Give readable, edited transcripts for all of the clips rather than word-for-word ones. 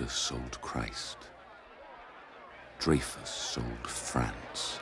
Judas sold Christ. Dreyfus sold France.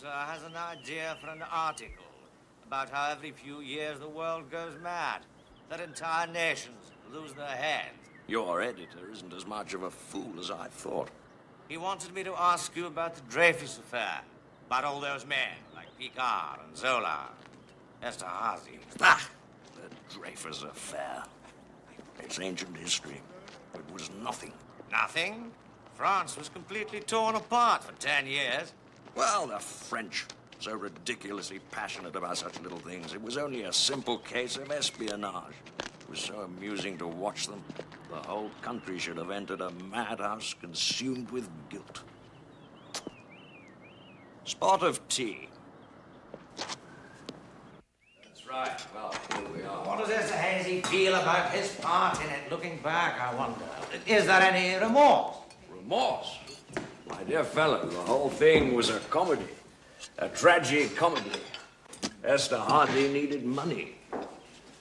Has an idea for an article about how every few years the world goes mad, that entire nations lose their heads. Your editor isn't as much of a fool as I thought. He wanted me to ask you about the Dreyfus affair, about all those men like Picquart and Zola, Esterhazy. Ah, the Dreyfus affair. It's ancient history. It was nothing. Nothing? France was completely torn apart for 10 years. Well, the French, so ridiculously passionate about such little things. It was only a simple case of espionage. It was so amusing to watch them. The whole country should have entered a madhouse consumed with guilt. Spot of tea. That's right. Well, here we are. What does Esterhazy feel about his part in it? Looking back, I wonder. Is there any remorse? Remorse? My dear fellow, the whole thing was a comedy. A tragic comedy. Esterhazy needed money.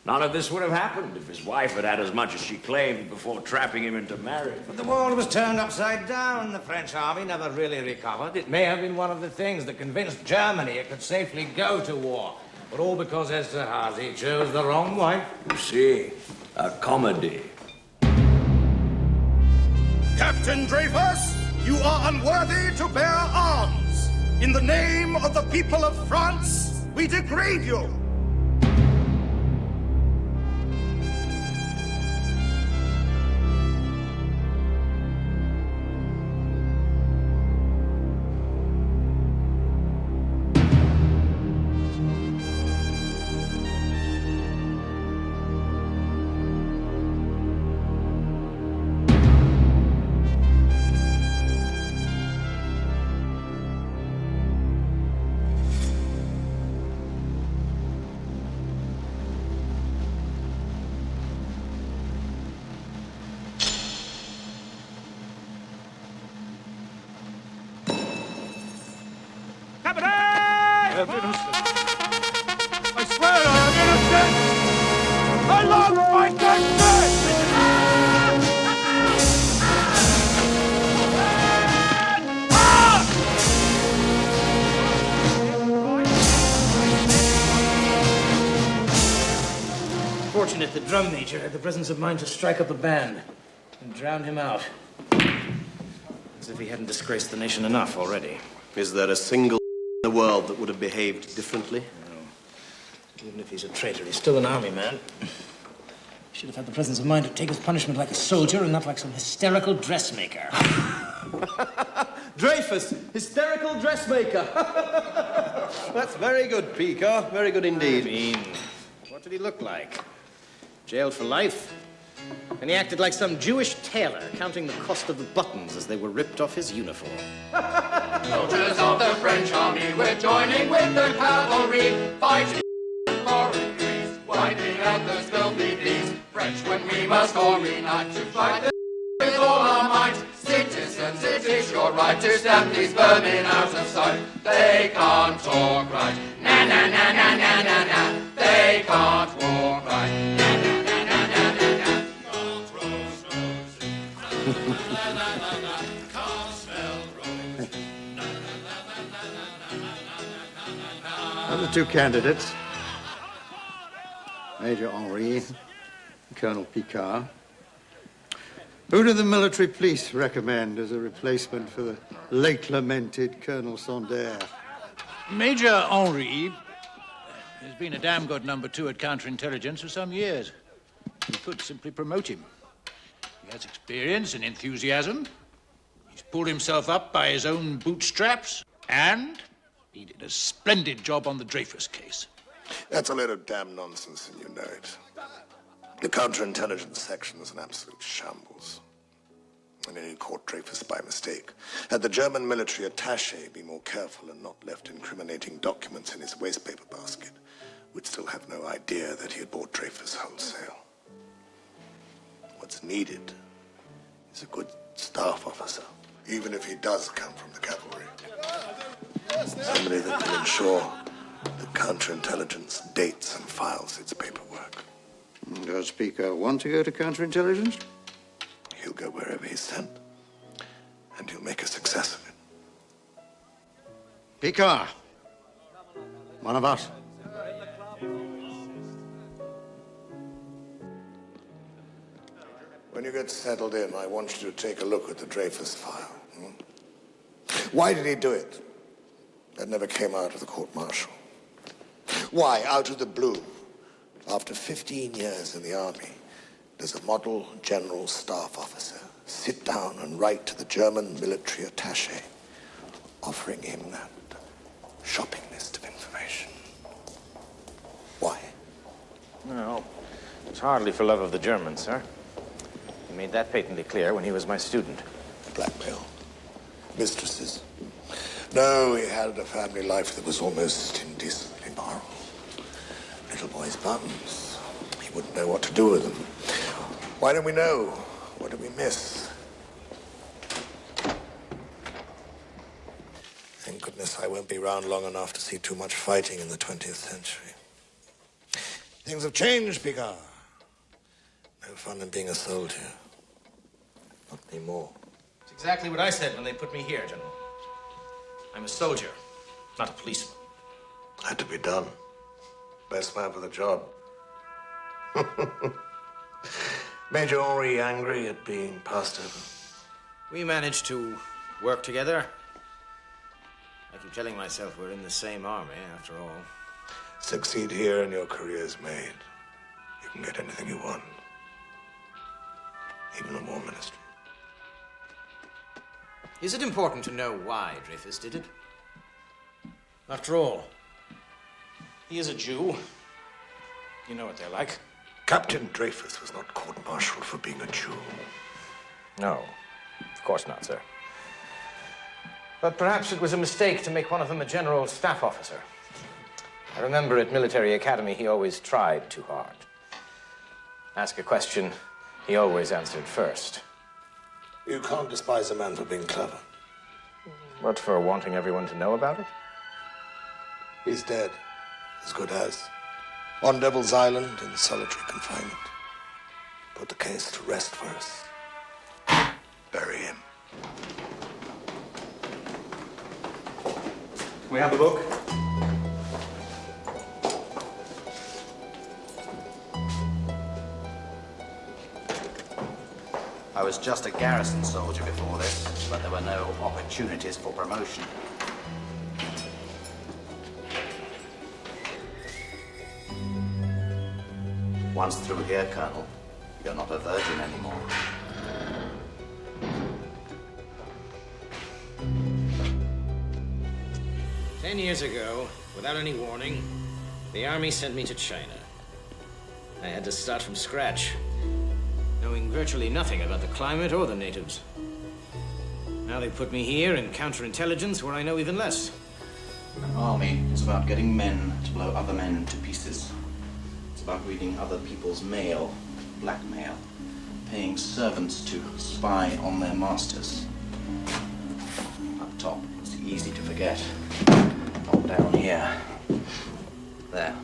None of this would have happened if his wife had had as much as she claimed before trapping him into marriage. But the world was turned upside down. The French army never really recovered. It may have been one of the things that convinced Germany it could safely go to war. But all because Esterhazy chose the wrong wife. You see, a comedy. Captain Dreyfus, you are unworthy to bear arms. In the name of the people of France, we degrade you. I'm innocent. I swear I am innocent. I love my country. Fortunate the drum major had the presence of mind to strike up a band and drown him out. As if he hadn't disgraced the nation enough already. Is there a single in the world that would have behaved differently? No. Even if he's a traitor, he's still an army man. He should have had the presence of mind to take his punishment like a soldier and not like some hysterical dressmaker. Dreyfus, hysterical dressmaker. That's very good, Picquart. Very good indeed. I mean, what did he look like? Jailed for life? And he acted like some Jewish tailor, counting the cost of the buttons as they were ripped off his uniform. Soldiers of the French army, we're joining with the cavalry, fighting for increase, wiping out those filthy thieves. French when we must all unite to fight the with all our might. Citizens, it is your right to stamp these vermin out of sight. They can't talk right, na na na na na na na. They can't walk right, na na na na na na na. Can't roast roses, na na na na na. Can't smell roses, na na na na na na na na. The two candidates, Major Henri and Colonel Picquart. Who do the military police recommend as a replacement for the late lamented Colonel Sonder? Major Henri has been a damn good number 2 at counterintelligence for some years. You could simply promote him. He has experience and enthusiasm. He's pulled himself up by his own bootstraps, and he did a splendid job on the Dreyfus case. That's a load of damn nonsense, and you know it. The counterintelligence section is an absolute shambles. And he caught Dreyfus by mistake. Had the German military attaché been more careful and not left incriminating documents in his wastepaper basket, we'd still have no idea that he had bought Dreyfus wholesale. What's needed is a good staff officer, even if he does come from the cavalry. Somebody that will ensure that counterintelligence dates and files its paperwork. Does Picquart want to go to counterintelligence? He'll go wherever he's sent, and he'll make a success of it. Picquart, one of us. When you get settled in, I want you to take a look at the Dreyfus file. Why did he do it? That never came out of the court-martial. Why, out of the blue, after 15 years in the army, does a model general staff officer sit down and write to the German military attaché, offering him that shopping list of information? Why? No, it's hardly for love of the Germans, sir. He made that patently clear when he was my student. Blackmail. Mistresses. No, he had a family life that was almost indecently moral. Little boys' buttons. He wouldn't know what to do with them. Why don't we know? What did we miss? Thank goodness I won't be around long enough to see too much fighting in the 20th century. Things have changed, Picquart. No fun in being a soldier. Not anymore. It's exactly what I said when they put me here, General. I'm a soldier, not a policeman. Had to be done. Best man for the job. Major Henri angry at being passed over? We managed to work together. I keep telling myself we're in the same army, after all. Succeed here and your career's made. You can get anything you want. Even a war ministry. Is it important to know why Dreyfus did it? After all, he is a Jew. You know what they're like. Captain Dreyfus was not court-martialed for being a Jew. No, of course not, sir. But perhaps it was a mistake to make one of them a general staff officer. I remember at military academy, he always tried too hard. Ask a question, he always answered first. You can't despise a man for being clever. What, for wanting everyone to know about it? He's dead, as good as. On Devil's Island in solitary confinement. Put the case to rest for us. Bury him. We have the book. I was just a garrison soldier before this, but there were no opportunities for promotion. Once through here, Colonel, you're not a virgin anymore. Ten years ago, without any warning, the army sent me to China. I had to start from scratch. knowing virtually nothing about the climate or the natives. Now they put me here in counterintelligence where I know even less. An army is about getting men to blow other men to pieces. It's about reading other people's mail, blackmail, paying servants to spy on their masters. Up top, it's easy to forget. Not down here. There.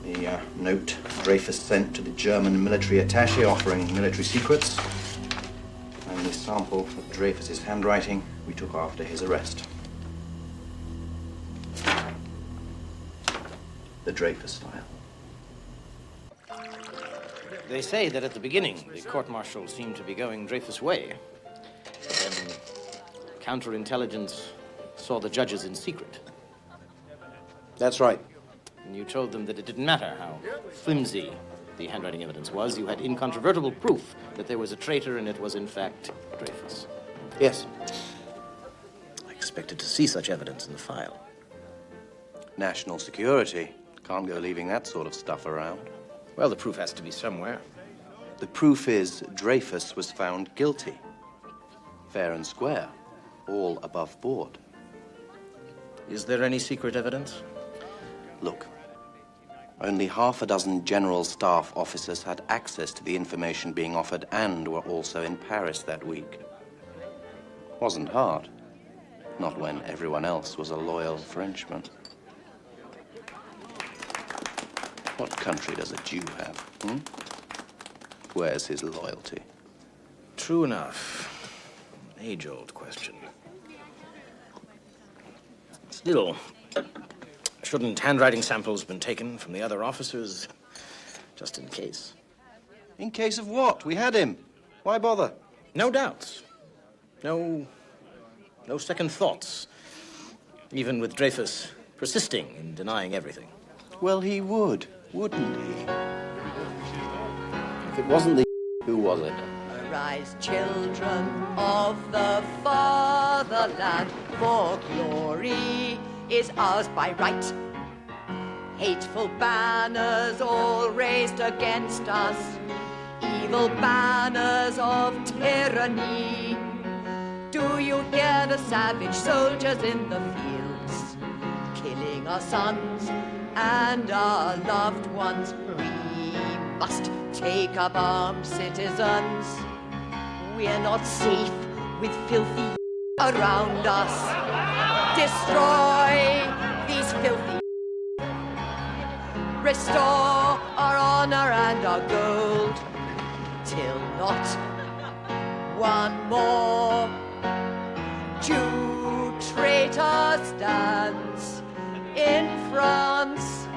The note Dreyfus sent to the German military attaché offering military secrets. And the sample of Dreyfus's handwriting we took after his arrest. The Dreyfus file. They say that at the beginning, the court-martial seemed to be going Dreyfus' way. Then counterintelligence saw the judges in secret. That's right. And you told them that it didn't matter how flimsy the handwriting evidence was. You had incontrovertible proof that there was a traitor and it was, in fact, Dreyfus. Yes. I expected to see such evidence in the file. National security. Can't go leaving that sort of stuff around. Well, the proof has to be somewhere. The proof is Dreyfus was found guilty. Fair and square. All above board. Is there any secret evidence? Look, only half a dozen general staff officers had access to the information being offered and were also in Paris that week. Wasn't hard. Not when everyone else was a loyal Frenchman. What country does a Jew have, Where's his loyalty? True enough. Age-old question. Still, shouldn't handwriting samples been taken from the other officers, just in case? In case of what? We had him. Why bother? No doubts. No second thoughts. Even with Dreyfus persisting in denying everything. Well, he would, wouldn't he? If it wasn't the who was it? Arise, children of the fatherland, for glory is ours by right. Hateful banners all raised against us, evil banners of tyranny. Do you hear the savage soldiers in the fields, killing our sons and our loved ones? We must take up arms, citizens. We're not safe with filthy around us. Destroy these filthy. Restore our honor and our gold, till not one more Jew traitor stands in France,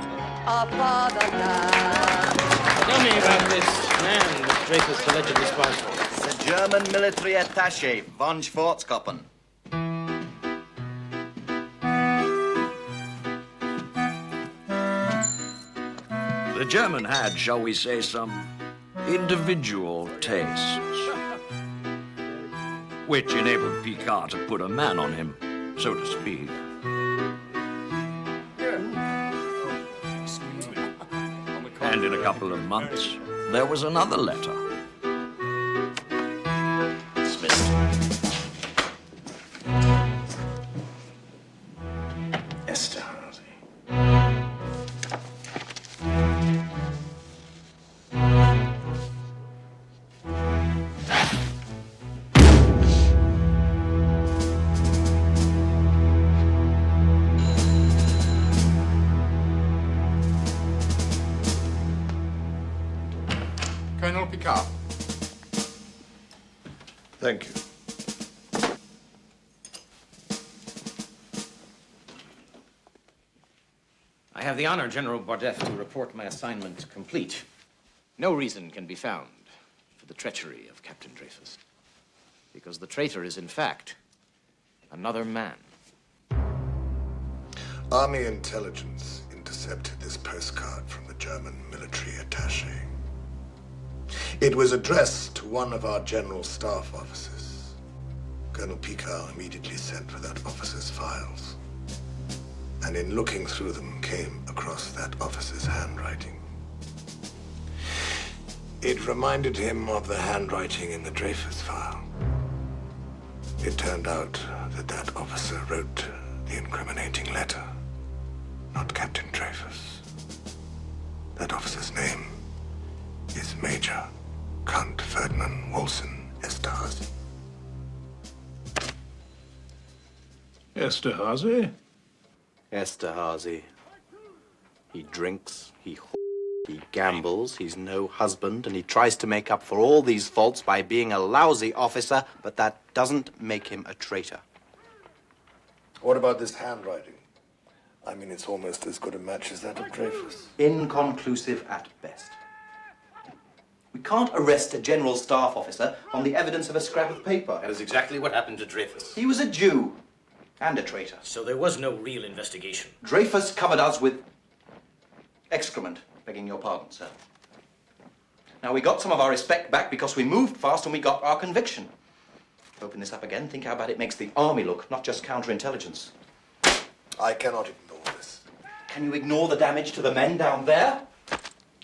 our fatherland. Tell me about this man that Dreyfus allegedly spies for. The German military attaché, von Schwarzkoppen. The German had, shall we say, some individual tastes, which enabled Picquart to put a man on him, so to speak. And in a couple of months, there was another letter. Dismissed. Esterhazy. Colonel Picquart. Thank you. I have the honor, General Bardef, to report my assignment complete. No reason can be found for the treachery of Captain Dreyfus, because the traitor is, in fact, another man. Army intelligence intercepted this postcard from the German military attaché. It was addressed to one of our general staff officers. Colonel Picquart immediately sent for that officer's files, and in looking through them came across that officer's handwriting. It reminded him of the handwriting in the Dreyfus file. It turned out that that officer wrote the incriminating letter, not Captain Dreyfus. That officer's name is Major Count Ferdinand Wolson Esterhazy. Esterhazy? Esterhazy. He drinks, he gambles, he's no husband, and he tries to make up for all these faults by being a lousy officer, but that doesn't make him a traitor. What about this handwriting? I mean, it's almost as good a match as that of Dreyfus. Inconclusive at best. We can't arrest a general staff officer on the evidence of a scrap of paper. That is exactly what happened to Dreyfus. He was a Jew and a traitor. So there was no real investigation. Dreyfus covered us with excrement, begging your pardon, sir. Now, we got some of our respect back because we moved fast and we got our conviction. Open this up again, think how bad it makes the army look, not just counterintelligence. I cannot ignore this. Can you ignore the damage to the men down there?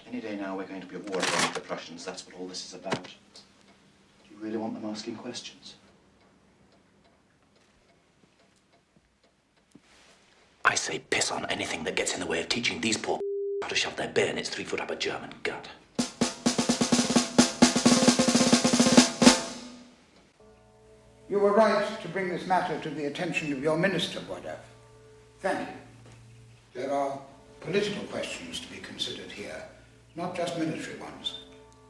Any day now, we're going to be at war against the Prussians. That's what all this is about. Do you really want them asking questions? I say piss on anything that gets in the way of teaching these poor how to shove their bayonets 3 foot up a German gut. You were right to bring this matter to the attention of your minister, Boisdef. Thank you. There are political questions to be considered here, not just military ones.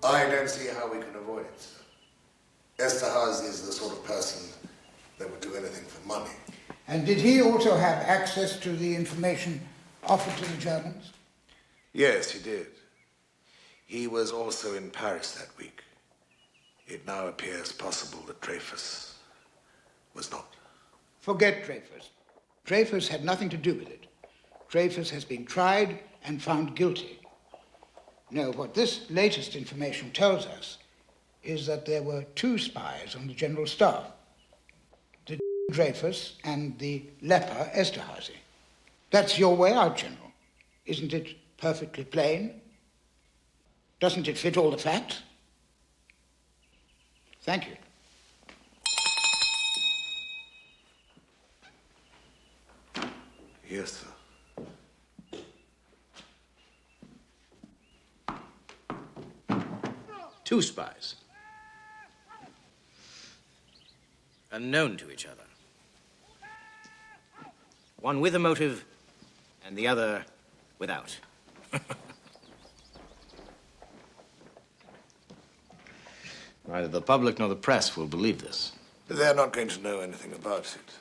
I don't see how we can avoid it, sir. Esterhazy is the sort of person that would do anything for money. And did he also have access to the information offered to the Germans? Yes, he did. He was also in Paris that week. It now appears possible that Dreyfus was not. Forget Dreyfus. Dreyfus had nothing to do with it. Dreyfus has been tried and found guilty. No, what this latest information tells us is that there were 2 spies on the General Staff. The Dreyfus and the leper Esterhazy. That's your way out, General. Isn't it perfectly plain? Doesn't it fit all the facts? Thank you. Yes, sir. 2 spies. Unknown to each other. One with a motive, and the other without. Neither the public nor the press will believe this. They're not going to know anything about it.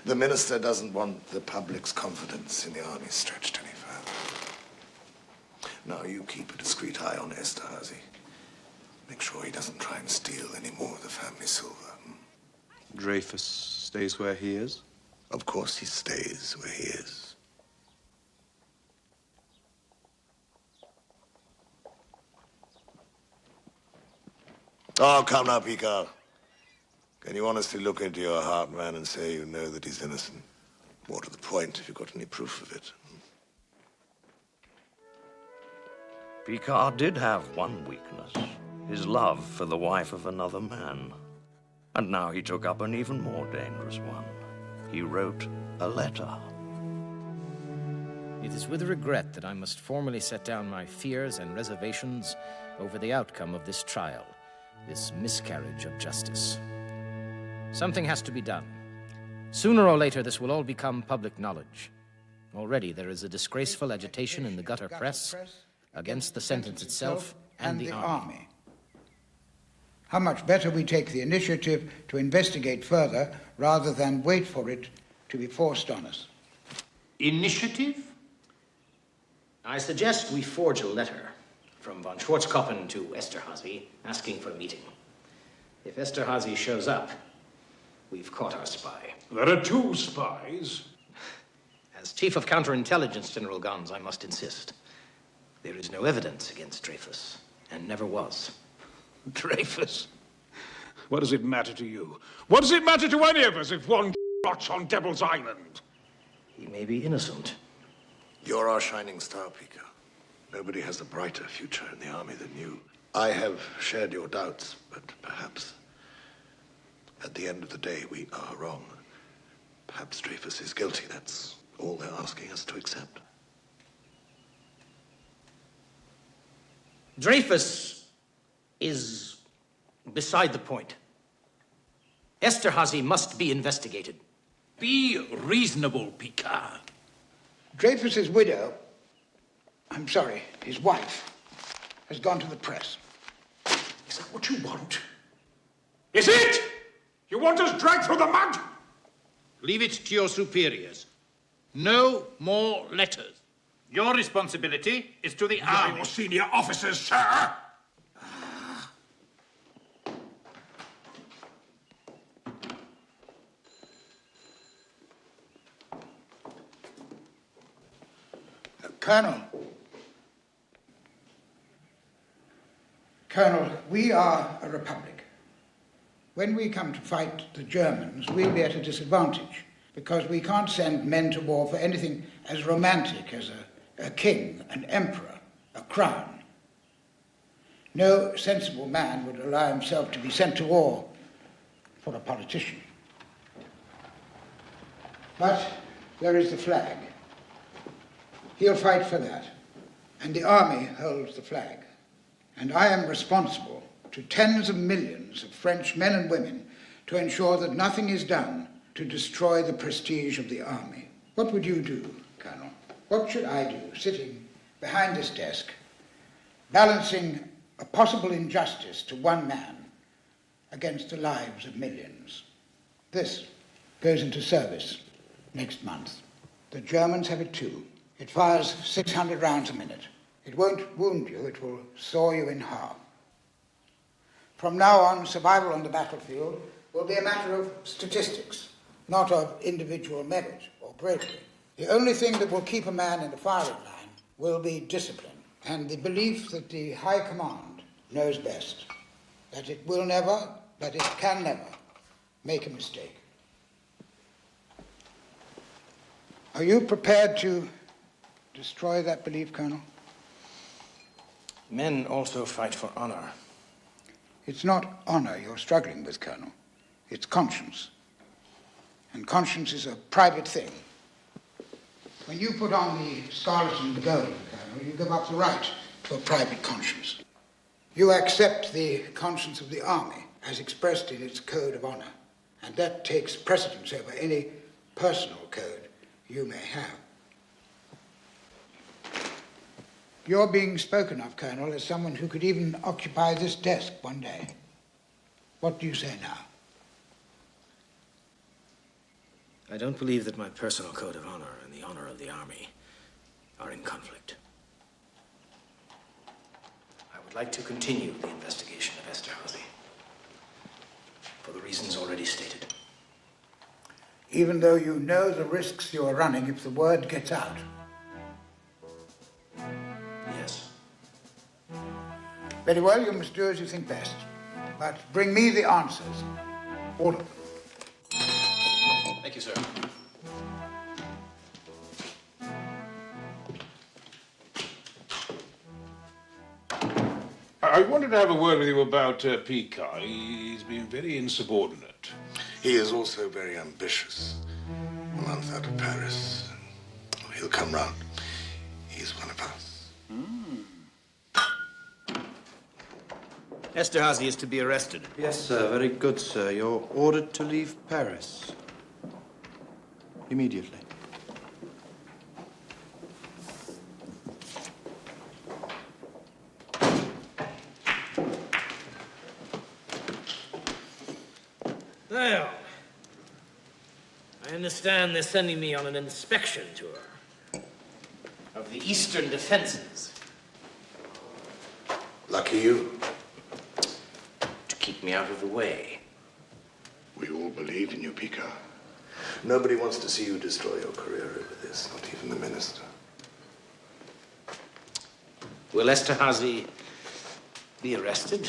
The minister doesn't want the public's confidence in the army stretched any further. Now, you keep a discreet eye on Esterhazy. Make sure he doesn't try and steal any more of the family silver. Dreyfus stays where he is? Of course he stays where he is. Oh, come now, Picquart. Can you honestly look into your heart, man, and say you know that he's innocent? More to the point, if you've got any proof of it. Picquart did have one weakness, his love for the wife of another man. And now he took up an even more dangerous one. He wrote a letter. It is with regret that I must formally set down my fears and reservations over the outcome of this trial, this miscarriage of justice. Something has to be done. Sooner or later, this will all become public knowledge. Already, there is a disgraceful agitation in the gutter press against the sentence itself and the army. How much better we take the initiative to investigate further rather than wait for it to be forced on us. Initiative? I suggest we forge a letter from von Schwarzkoppen to Esterhazy asking for a meeting. If Esterhazy shows up, we've caught our spy. There are 2 spies. As chief of counterintelligence, General Gans, I must insist. There is no evidence against Dreyfus, and never was. Dreyfus? What does it matter to you? What does it matter to any of us if one rots on Devil's Island? He may be innocent. You're our shining star, Picquart. Nobody has a brighter future in the army than you. I have shared your doubts, but perhaps at the end of the day we are wrong. Perhaps Dreyfus is guilty. That's all they're asking us to accept. Dreyfus is beside the point. Esterhazy must be investigated. Be reasonable, Picquart. Dreyfus's widow, I'm sorry, his wife, has gone to the press. Is that what you want? Is it? You want us dragged through the mud? Leave it to your superiors. No more letters. Your responsibility is to the army. Your senior officers, sir! Colonel, we are a republic. When we come to fight the Germans, we'll be at a disadvantage because we can't send men to war for anything as romantic as a king, an emperor, a crown. No sensible man would allow himself to be sent to war for a politician. But there is the flag. He'll fight for that, and the army holds the flag. And I am responsible to tens of millions of French men and women to ensure that nothing is done to destroy the prestige of the army. What would you do, Colonel? What should I do, sitting behind this desk, balancing a possible injustice to one man against the lives of millions? This goes into service next month. The Germans have it too. It fires 600 rounds a minute. It won't wound you, it will saw you in half. From now on, survival on the battlefield will be a matter of statistics, not of individual merit or bravery. The only thing that will keep a man in the firing line will be discipline and the belief that the High Command knows best, that it will never, that it can never make a mistake. Are you prepared to destroy that belief, Colonel? Men also fight for honor. It's not honor you're struggling with, Colonel. It's conscience. And conscience is a private thing. When you put on the scarlet and the gold, Colonel, you give up the right to a private conscience. You accept the conscience of the army as expressed in its code of honor, and that takes precedence over any personal code you may have. You're being spoken of, Colonel, as someone who could even occupy this desk one day. What do you say now? I don't believe that my personal code of honor and the honor of the army are in conflict. I would like to continue the investigation of Esterhazy for the reasons already stated. Even though you know the risks you're running if the word gets out? Yes. Very well, you must do as you think best. But bring me the answers. All of them. Thank you, sir. I wanted to have a word with you about Picquart. He's been very insubordinate. He is also very ambitious. A month out of Paris. He'll come round. He's one of us. Esterhazy is to be arrested. Yes, sir. Very good, sir. You're ordered to leave Paris. Immediately. Well, I understand they're sending me on an inspection tour of the eastern defenses. Lucky you. To keep me out of the way. We all believe in you, Picquart. Nobody wants to see you destroy your career over this, not even the minister. Will Esterhazy be arrested?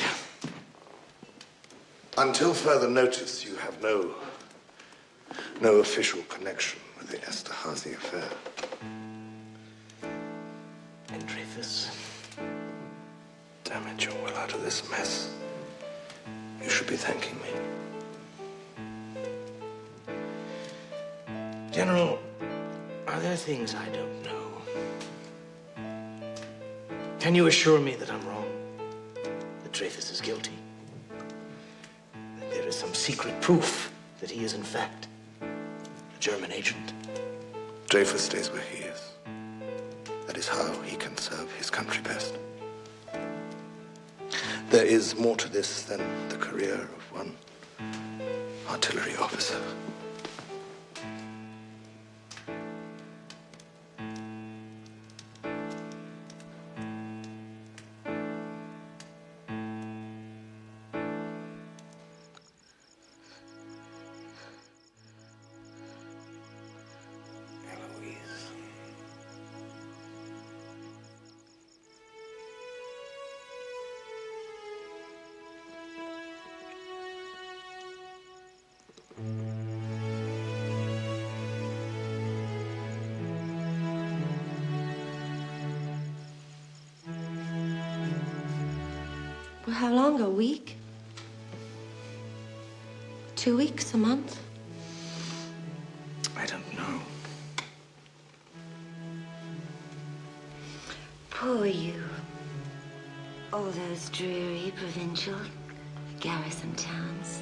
Until further notice, you have no official connection with the Esterhazy affair. And Dreyfus? Damn it, you're well out of this mess. You should be thanking me. General, are there things I don't know? Can you assure me that I'm wrong? That Dreyfus is guilty? That there is some secret proof that he is, in fact, a German agent? Dreyfus stays where he is. That is how he can serve his country best. There is more to this than the career of one artillery officer. Well, how long? A week? 2 weeks? A month? I don't know. Poor you. All those dreary provincial garrison towns.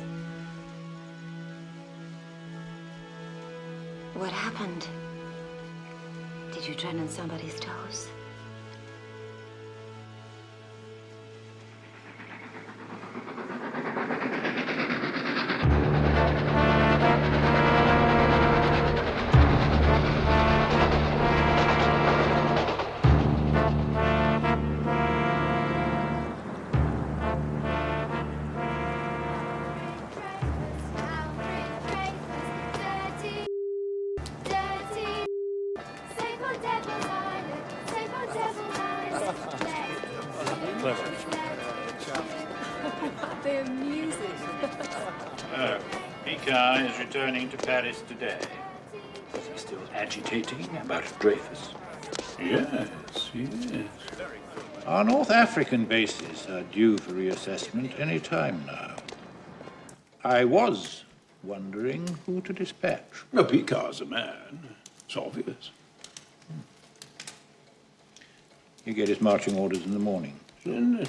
What happened? Did you tread on somebody's toes? They're amusing. Picquart is returning to Paris today. Is he still agitating about Dreyfus? Yes, yes. Our North African bases are due for reassessment any time now. I was wondering who to dispatch. No, Picquart's a man. It's obvious. You get his marching orders in the morning. Certainly.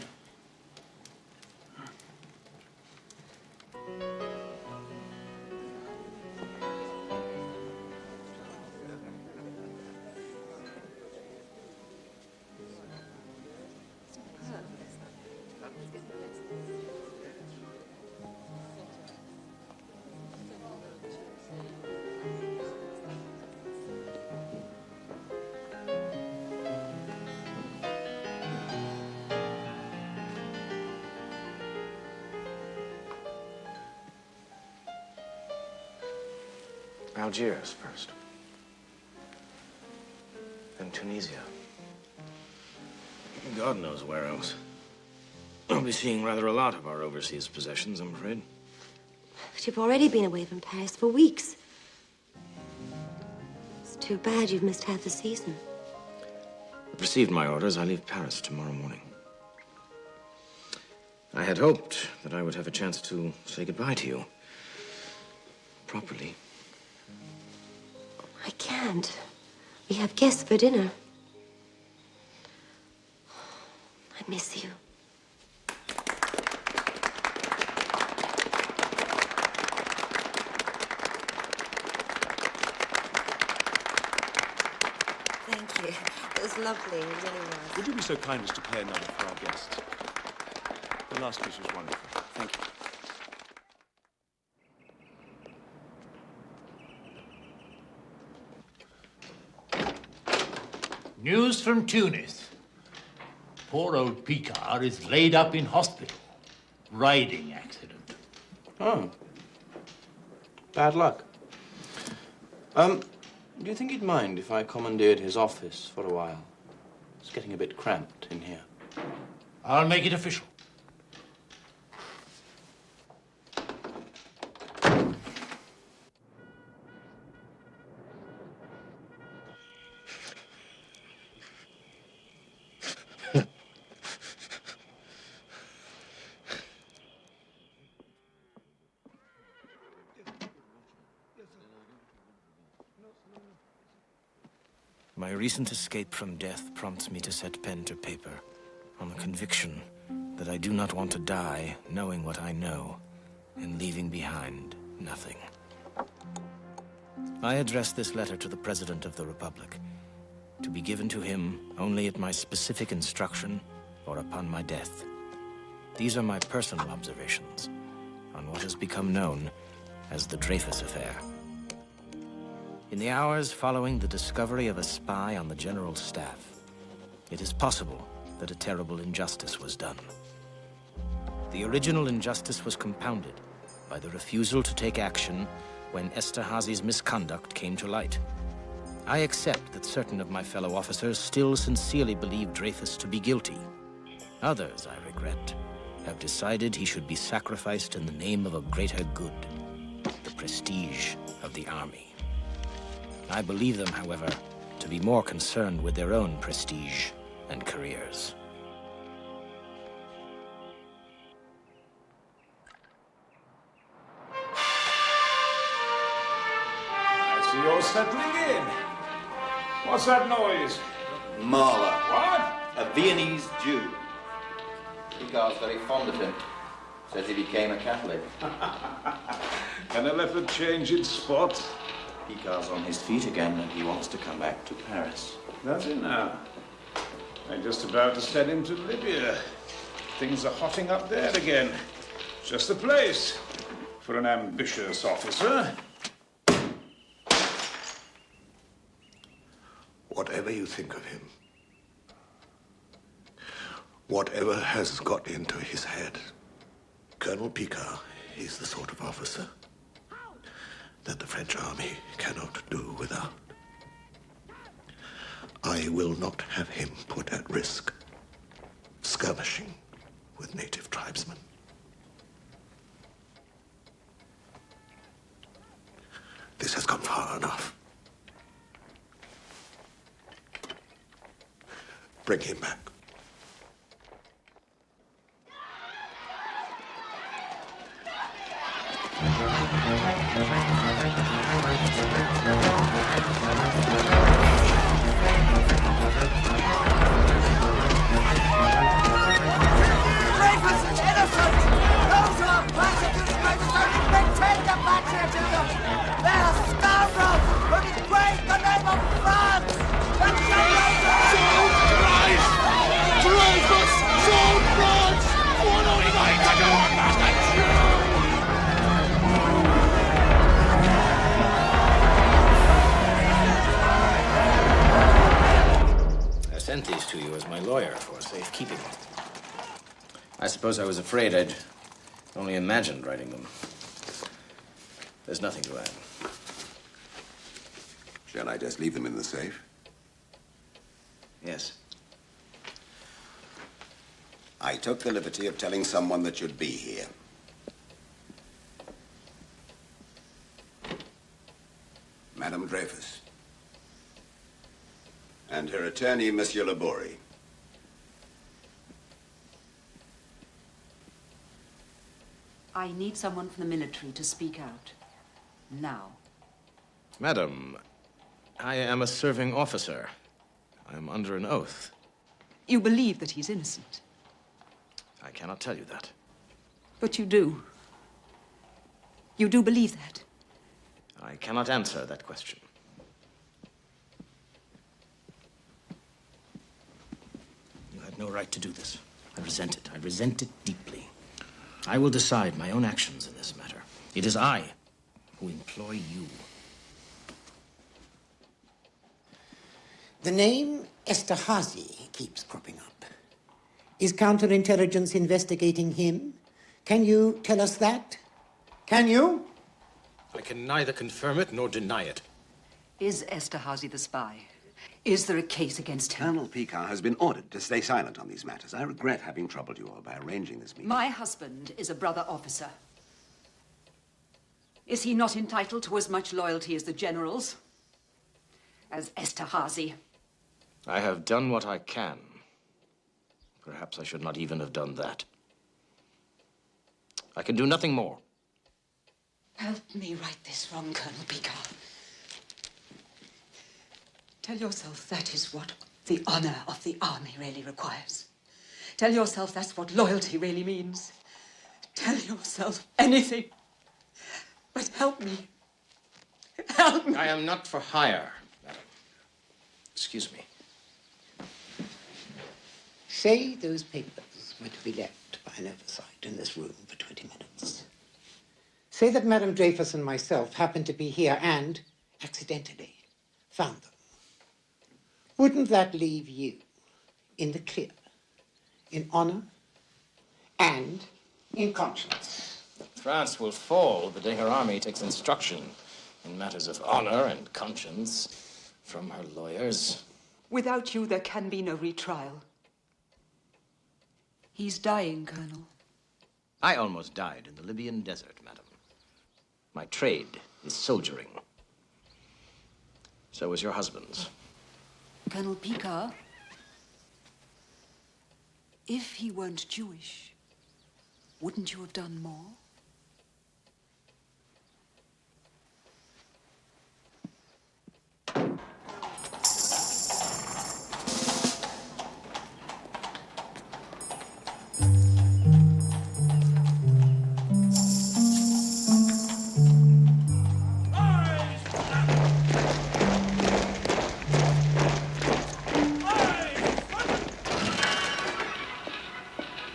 Algiers first. Then Tunisia. God knows where else. I'll be seeing rather a lot of our overseas possessions, I'm afraid. But you've already been away from Paris for weeks. It's too bad you've missed half the season. I've received my orders. I leave Paris tomorrow morning. I had hoped that I would have a chance to say goodbye to you. Properly. I can't. We have guests for dinner. I miss you. Thank you. It was lovely. It really was. Would you be so kind as to play another for our guests? The last piece was wonderful. Thank you. News from Tunis. Poor old Picquart is laid up in hospital. Riding accident. Oh. Bad luck. Do you think he'd mind if I commandeered his office for a while? It's getting a bit cramped in here. I'll make it official. My recent escape from death prompts me to set pen to paper on the conviction that I do not want to die knowing what I know and leaving behind nothing. I address this letter to the President of the Republic, to be given to him only at my specific instruction or upon my death. These are my personal observations on what has become known as the Dreyfus affair. In the hours following the discovery of a spy on the General's staff, it is possible that a terrible injustice was done. The original injustice was compounded by the refusal to take action when Esterhazy's misconduct came to light. I accept that certain of my fellow officers still sincerely believe Dreyfus to be guilty. Others, I regret, have decided he should be sacrificed in the name of a greater good, the prestige of the army. I believe them, however, to be more concerned with their own prestige and careers. I see you're settling in. What's that noise? Marla. What? A Viennese Jew. Picquart's very fond of him. Says he became a Catholic. Can a leopard change its spot? Picquart's on his feet again and he wants to come back to Paris. Does he now? I'm just about to send him to Libya. Things are hotting up there again. Just the place for an ambitious officer. Whatever you think of him, whatever has got into his head, Colonel Picquart is the sort of officer that the French army cannot do without. I will not have him put at risk, skirmishing with native tribesmen. This has gone far enough. Bring him back. Dreyfus is innocent! Those who are persecutors only maintain the patriotism! They are scoundrels who degrade the name of France! The Dreyfus sold France! Following I sent these to you as my lawyer for safekeeping. I suppose I was afraid I'd only imagined writing them. There's nothing to add. Shall I just leave them in the safe? Yes. I took the liberty of telling someone that you'd be here. Madame Dreyfus. And her attorney, Monsieur Laborie. I need someone from the military to speak out. Now. Madam, I am a serving officer. I am under an oath. You believe that he's innocent? I cannot tell you that. But you do. You do believe that? I cannot answer that question. You had no right to do this. I resent it. I resent it deeply. I will decide my own actions in this matter. It is I who employ you. The name Esterhazy keeps cropping up. Is counterintelligence investigating him? Can you tell us that? Can you? I can neither confirm it nor deny it. Is Esterhazy the spy? Is there a case against him? Colonel Picquart has been ordered to stay silent on these matters. I regret having troubled you all by arranging this meeting. My husband is a brother officer. Is he not entitled to as much loyalty as the generals? As Esterhazy? I have done what I can. Perhaps I should not even have done that. I can do nothing more. Help me right this wrong, Colonel Picquart. Tell yourself that is what the honor of the army really requires. Tell yourself that's what loyalty really means. Tell yourself anything. But help me. Help me. I am not for hire, madam. Excuse me. Say those papers were to be left by an oversight in this room for 20 minutes. Say that Madame Dreyfus and myself happened to be here and, accidentally, found them. Wouldn't that leave you in the clear, in honor and in conscience? France will fall the day her army takes instruction in matters of honor and conscience from her lawyers. Without you, there can be no retrial. He's dying, Colonel. I almost died in the Libyan desert, madam. My trade is soldiering. So was your husband's. Colonel Picquart, if he weren't Jewish, wouldn't you have done more?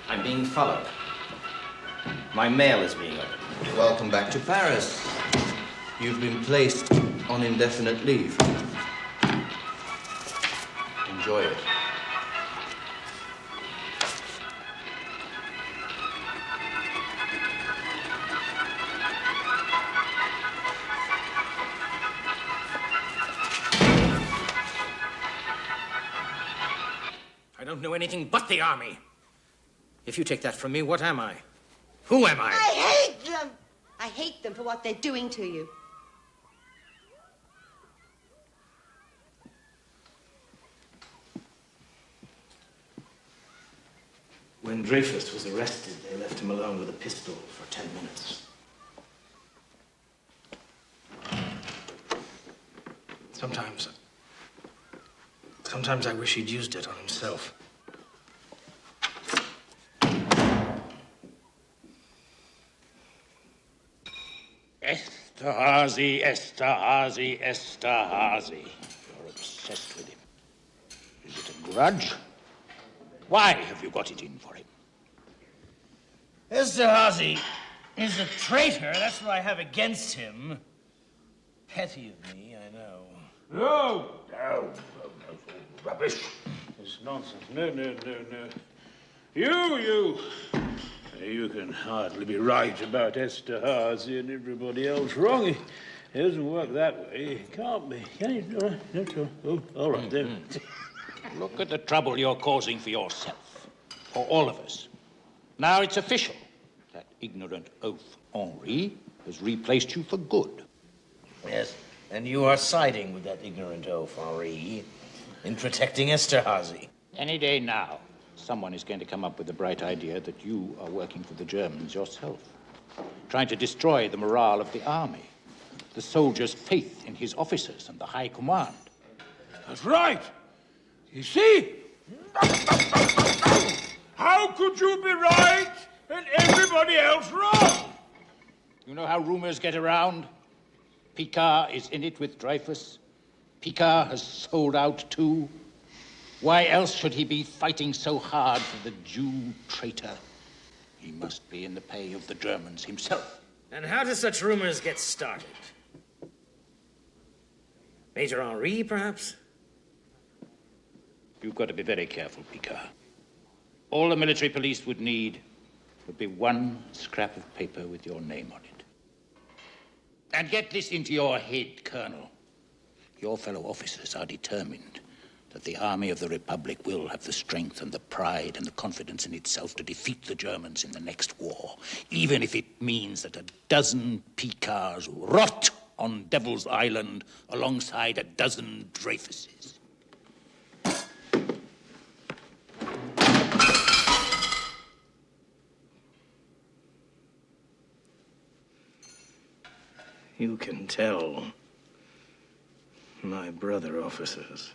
I'm being followed. My mail is being opened. Welcome back to Paris. You've been placed on indefinite leave. Enjoy it. I don't know anything but the army. If you take that from me, what am I? Who am I? I hate them! I hate them for what they're doing to you. When Dreyfus was arrested, they left him alone with a pistol for 10 minutes. Sometimes I wish he'd used it on himself. Esterhazy, Esterhazy, Esterhazy. You're obsessed with him. Is it a grudge? Why have you got it in for him? Esterhazy is a traitor. That's what I have against him. Petty of me, I know. No, rubbish. It's nonsense. No. You can hardly be right about Esterhazy and everybody else wrong. It doesn't work that way. It can't be. Can it? No. Oh, all right then. Look at the trouble you're causing for yourself, for all of us. Now it's official. That ignorant oaf, Henri, has replaced you for good. Yes, and you are siding with that ignorant oaf, Henri, in protecting Esterhazy. Any day now, someone is going to come up with the bright idea that you are working for the Germans yourself, trying to destroy the morale of the army, the soldiers' faith in his officers and the high command. That's right. You see? How could you be right and everybody else wrong? You know how rumors get around? Picquart is in it with Dreyfus. Picquart has sold out too. Why else should he be fighting so hard for the Jew traitor? He must be in the pay of the Germans himself. And how do such rumors get started? Major Henri, perhaps? You've got to be very careful, Picquart. All the military police would need would be one scrap of paper with your name on it. And get this into your head, Colonel. Your fellow officers are determined that the army of the Republic will have the strength and the pride and the confidence in itself to defeat the Germans in the next war, even if it means that a dozen Picquarts rot on Devil's Island alongside a dozen Dreyfuses. You can tell. My brother officers.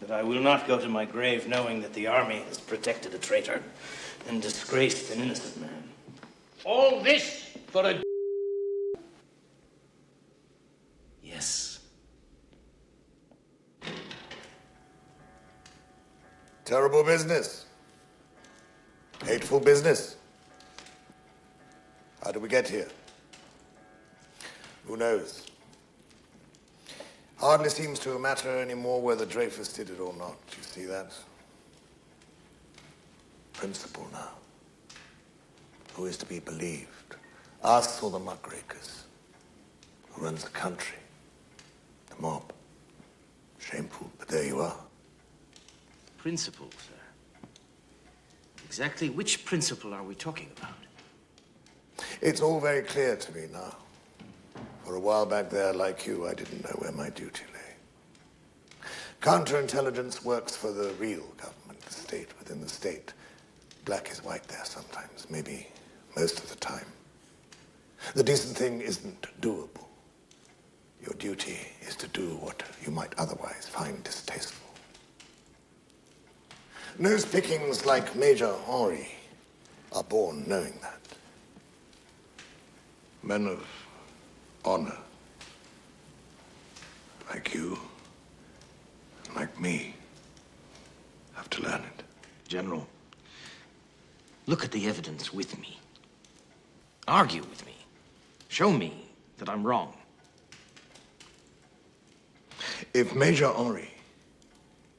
That I will not go to my grave knowing that the army has protected a traitor and disgraced an innocent man. All this for a... Yes. Terrible business. Hateful business. How did we get here? Who knows? Hardly seems to matter anymore whether Dreyfus did it or not. You see that? Principle now. Who is to be believed? Us or the muckrakers? Who runs the country? The mob. Shameful, but there you are. Principle, sir. Exactly which principle are we talking about? It's all very clear to me now. For a while back there, like you, I didn't know where my duty lay. Counterintelligence works for the real government, the state within the state. Black is white there sometimes, maybe most of the time. The decent thing isn't doable. Your duty is to do what you might otherwise find distasteful. Nose pickings like Major Henri are born knowing that. Men of honor, like you, like me, have to learn it. General, look at the evidence with me. Argue with me. Show me that I'm wrong. If Major Henri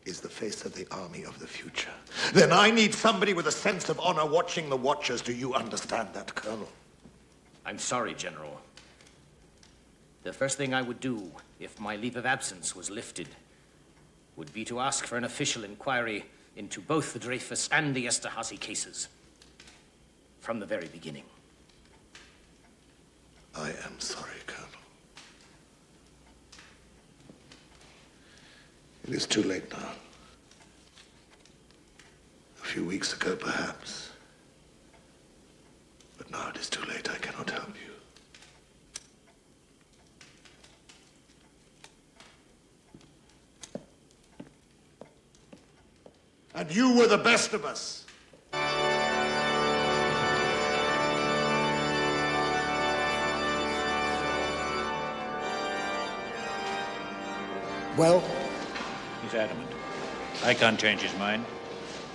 is the face of the army of the future, then I need somebody with a sense of honor watching the watchers. Do you understand that, Colonel? I'm sorry, General. The first thing I would do if my leave of absence was lifted would be to ask for an official inquiry into both the Dreyfus and the Esterhazy cases from the very beginning. I am sorry, Colonel. It is too late now. A few weeks ago, perhaps. But now it is too late. I cannot help you. And you were the best of us. Well? He's adamant. I can't change his mind.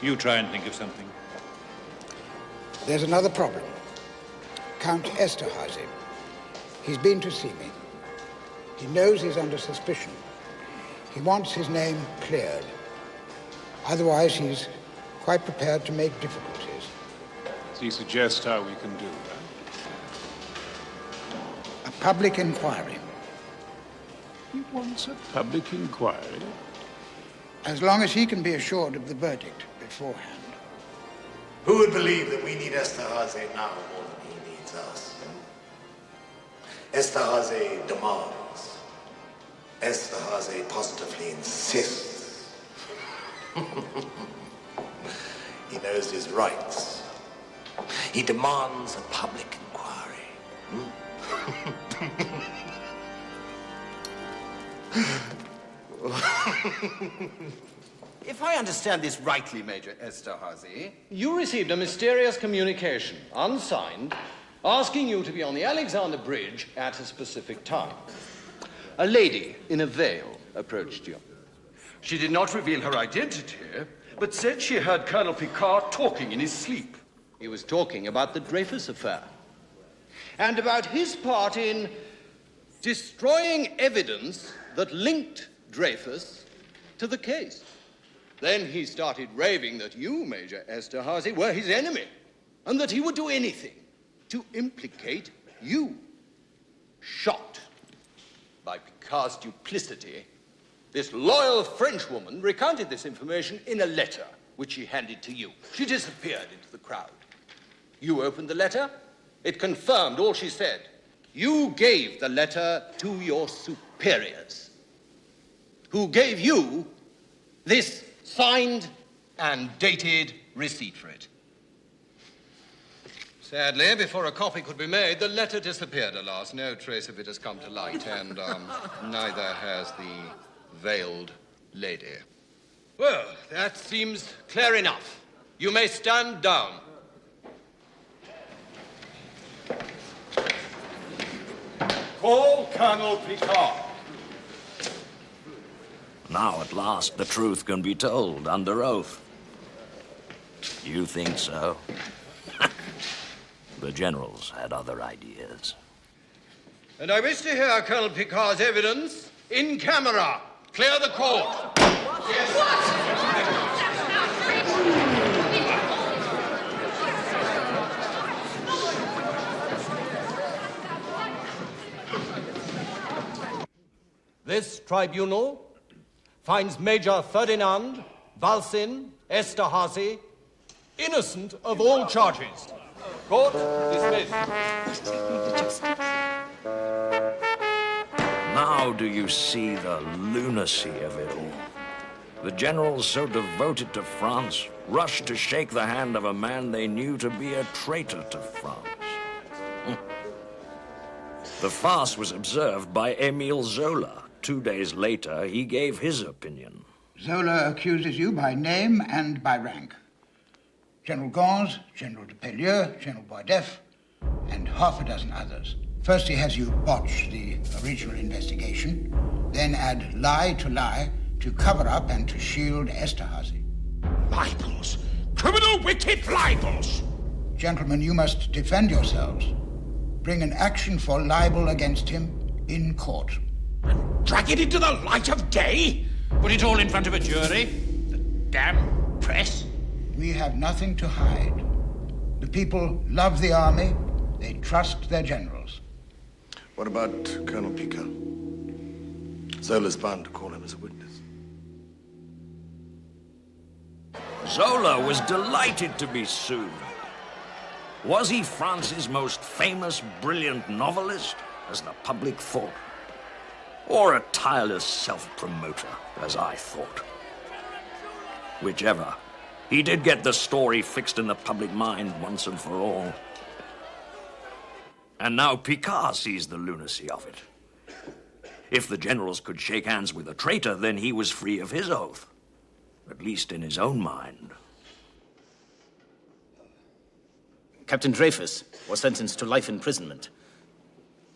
You try and think of something. There's another problem. Count Esterhazy. He's been to see me. He knows he's under suspicion. He wants his name cleared. Otherwise, he's quite prepared to make difficulties. Does he suggest how we can do that? A public inquiry. He wants a public inquiry? As long as he can be assured of the verdict beforehand. Who would believe that we need Esterhazy now more than he needs us? Esterhazy demands. Esterhazy positively insists. He knows his rights. He demands a public inquiry. If I understand this rightly, Major Esterhazy, you received a mysterious communication, unsigned, asking you to be on the Alexander Bridge at a specific time. A lady in a veil approached you. She did not reveal her identity, but said she heard Colonel Picquart talking in his sleep. He was talking about the Dreyfus affair and about his part in destroying evidence that linked Dreyfus to the case. Then he started raving that you, Major Esterhazy, were his enemy and that he would do anything to implicate you. Shocked by Picquart's duplicity, this loyal Frenchwoman recounted this information in a letter which she handed to you. She disappeared into the crowd. You opened the letter. It confirmed all she said. You gave the letter to your superiors, who gave you this signed and dated receipt for it. Sadly, before a copy could be made, the letter disappeared, alas. No trace of it has come to light, and neither has the veiled lady. Well, that seems clear enough. You may stand down. Call Colonel Picquart. Now, at last, the truth can be told under oath. You think so? The generals had other ideas. And I wish to hear Colonel Picquart's evidence in camera. Clear the court. This tribunal finds Major Ferdinand Valsin Esterhazy innocent of all charges. Court dismissed. Now do you see the lunacy of it all? The generals so devoted to France rushed to shake the hand of a man they knew to be a traitor to France. The farce was observed by Emile Zola. 2 days later, he gave his opinion. Zola accuses you by name and by rank. General Gans, General de Pellieu, General Boisdef, and half a dozen others. First he has you botch the original investigation, then add lie to cover up and to shield Esterhazy. Libels! Criminal wicked libels! Gentlemen, you must defend yourselves. Bring an action for libel against him in court. Drag it into the light of day? Put it all in front of a jury? The damn press? We have nothing to hide. The people love the army. They trust their generals. What about Colonel Picquart? Zola's bound to call him as a witness. Zola was delighted to be sued. Was he France's most famous, brilliant novelist, as the public thought? Or a tireless self-promoter, as I thought? Whichever. He did get the story fixed in the public mind once and for all. And now Picquart sees the lunacy of it. If the generals could shake hands with a traitor, then he was free of his oath. At least in his own mind. Captain Dreyfus was sentenced to life imprisonment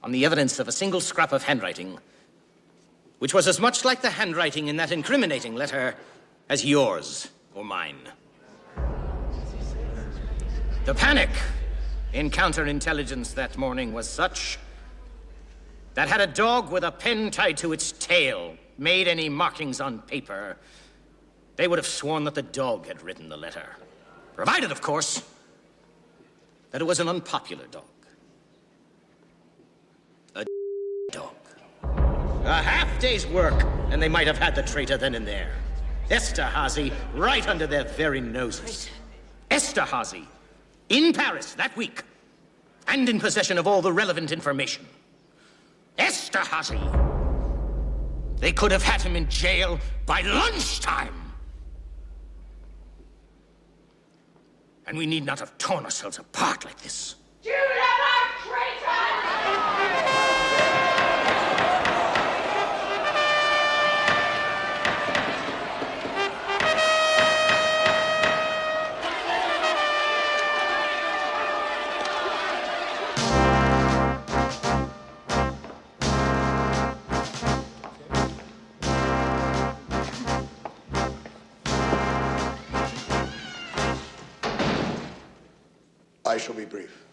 on the evidence of a single scrap of handwriting, which was as much like the handwriting in that incriminating letter as yours or mine. The panic in counterintelligence that morning was such that had a dog with a pen tied to its tail made any markings on paper, they would have sworn that the dog had written the letter. Provided, of course, that it was an unpopular dog. A dog. A half day's work, and they might have had the traitor then and there. Esterhazy right under their very noses. Esterhazy in Paris that week, and in possession of all the relevant information. Esterhazy! They could have had him in jail by lunchtime. And we need not have torn ourselves apart like this. You never traitor! I shall be brief.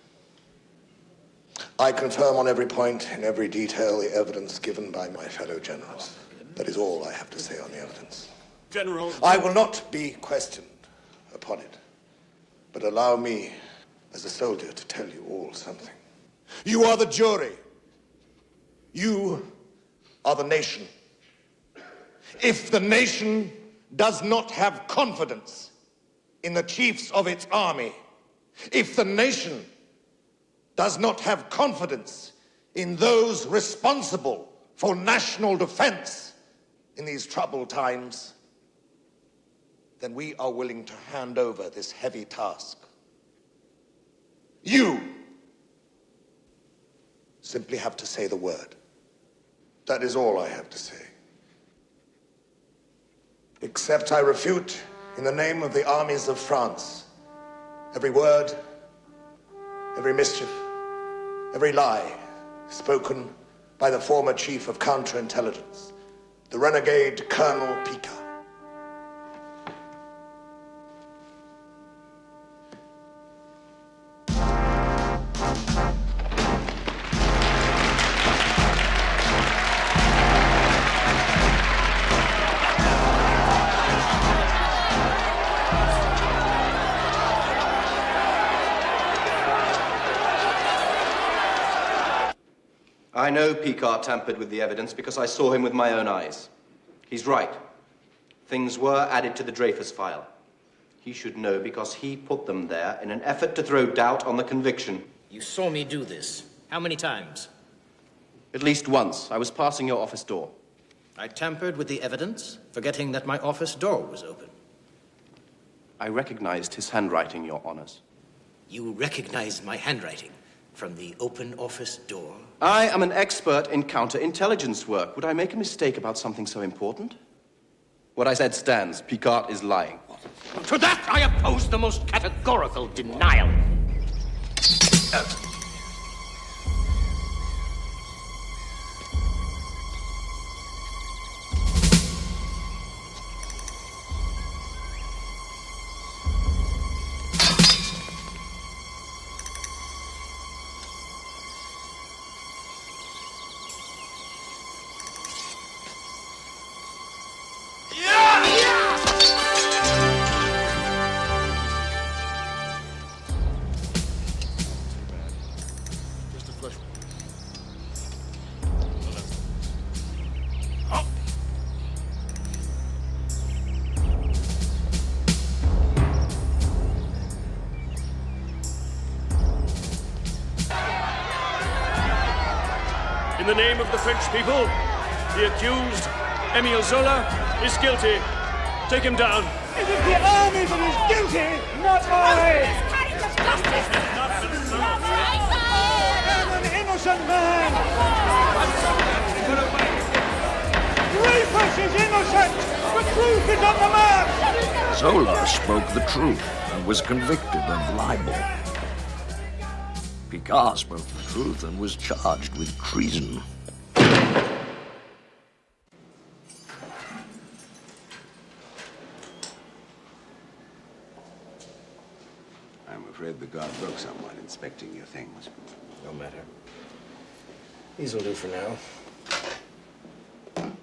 I confirm on every point, in every detail, the evidence given by my fellow generals. That is all I have to say on the evidence. General... I will not be questioned upon it, but allow me, as a soldier, to tell you all something. You are the jury. You are the nation. If the nation does not have confidence in the chiefs of its army, if the nation does not have confidence in those responsible for national defense in these troubled times, then we are willing to hand over this heavy task You simply have to say the word. That is all I have to say. Except I refute, in the name of the armies of France, every word, every mischief, every lie spoken by the former chief of counterintelligence, the renegade Colonel Picquart. I know Picquart tampered with the evidence because I saw him with my own eyes. He's right. Things were added to the Dreyfus file. He should know because he put them there in an effort to throw doubt on the conviction. You saw me do this. How many times? At least once. I was passing your office door. I tampered with the evidence, forgetting that my office door was open. I recognized his handwriting, Your Honors. You recognized my handwriting from the open office door? I am an expert in counterintelligence work. Would I make a mistake about something so important? What I said stands. Picquart is lying. To that I oppose the most categorical denial. In the name of the French people, the accused, Emile Zola, is guilty. Take him down. It is the army that is guilty, not I! I am an innocent man! Dreyfus is innocent! The truth is on the man! Zola spoke the truth and was convicted of libel. Picquart spoke the truth and was charged with treason. I'm afraid the guard broke someone inspecting your things. No matter. These will do for now.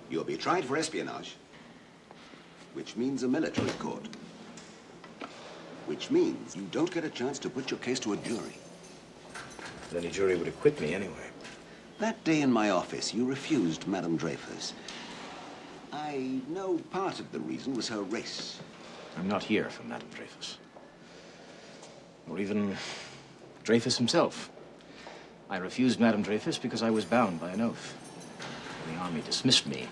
You'll be tried for espionage, which means a military court, which means you don't get a chance to put your case to a jury. Then any jury would acquit me anyway. That day in my office, you refused Madame Dreyfus. I know part of the reason was her race. I'm not here for Madame Dreyfus. Or even Dreyfus himself. I refused Madame Dreyfus because I was bound by an oath. When the army dismissed me,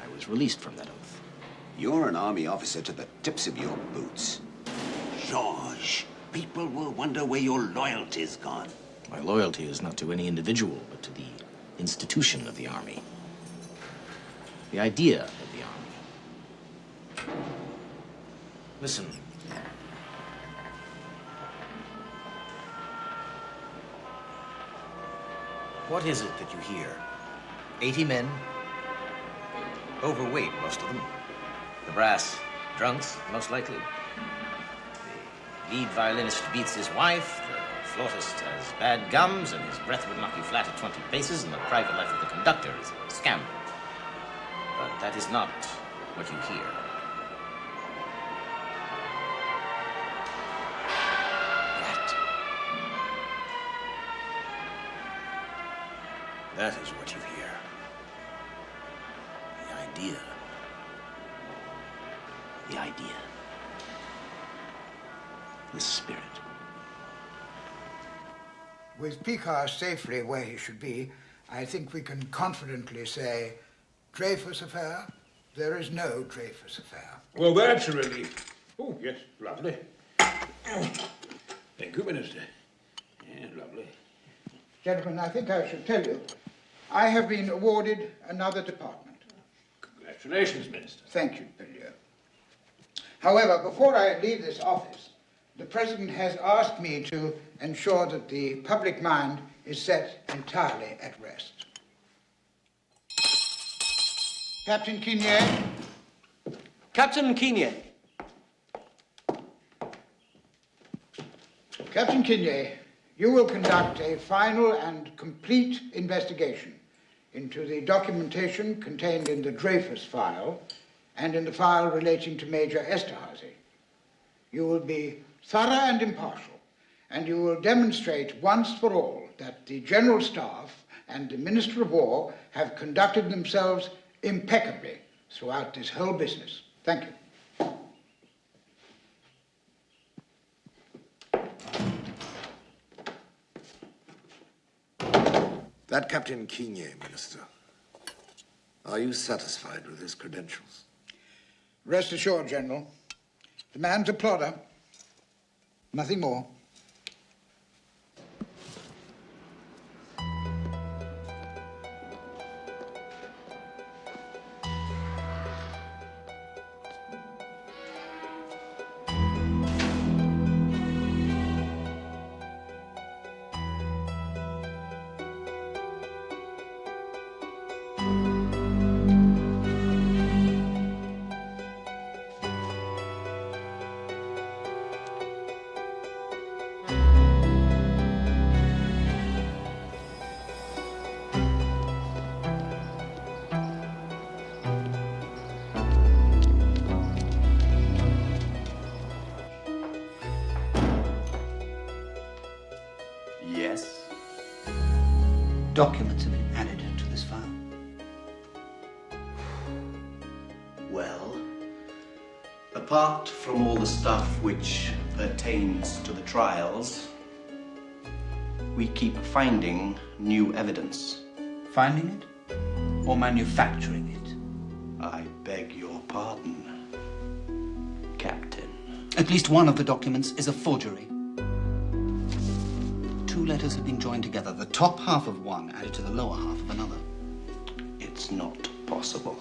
I was released from that oath. You're an army officer to the tips of your boots. Georges, people will wonder where your loyalty's gone. My loyalty is not to any individual, but to the institution of the army. The idea of the army. Listen. What is it that you hear? 80 men? Overweight, most of them. The brass, drunks, most likely. The lead violinist beats his wife. The flautist has bad gums, and his breath would knock you flat at 20 paces, and the private life of the conductor is a scandal. But that is not what you hear. That is what you hear. The idea. The idea. The spirit. With Picquart safely where he should be, I think we can confidently say, Dreyfus affair, there is no Dreyfus affair. Well, that's a relief. Oh, yes, lovely. Thank you, Minister. Gentlemen, I think I should tell you, I have been awarded another department. Congratulations, Minister. Thank you, Picquart. However, before I leave this office, the President has asked me to ensure that the public mind is set entirely at rest. Captain Quignet. Captain Quignet. Captain Quignet, you will conduct a final and complete investigation into the documentation contained in the Dreyfus file and in the file relating to Major Esterhazy. You will be thorough and impartial, and you will demonstrate once for all that the General Staff and the Minister of War have conducted themselves impeccably throughout this whole business. Thank you. That Captain Quignet, Minister. Are you satisfied with his credentials? Rest assured, General. The man's a plodder. Nothing more. Yes? Documents have been added to this file. Well, apart from all the stuff which pertains to the trials, we keep finding new evidence. Finding it or manufacturing it? I beg your pardon, Captain. At least one of the documents is a forgery. Two letters have been joined together, the top half of one added to the lower half of another. It's not possible.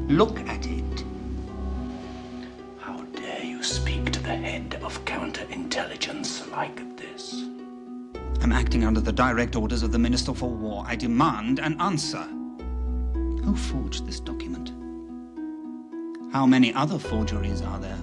Look at it. How dare you speak to the head of counterintelligence like this? I'm acting under the direct orders of the Minister for War. I demand an answer. Who forged this document? How many other forgeries are there?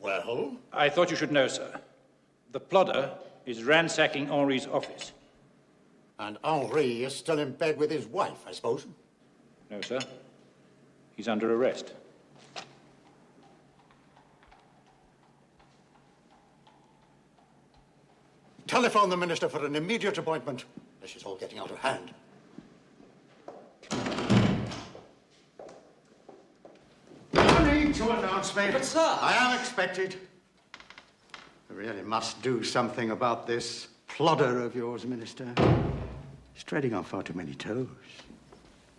Well? I thought you should know, sir. The plodder is ransacking Henri's office. And Henri is still in bed with his wife, I suppose? No, sir. He's under arrest. Telephone the minister for an immediate appointment. This is all getting out of hand. No need to announce me. But, sir! I am expected. I really must do something about this plodder of yours, Minister. He's treading on far too many toes.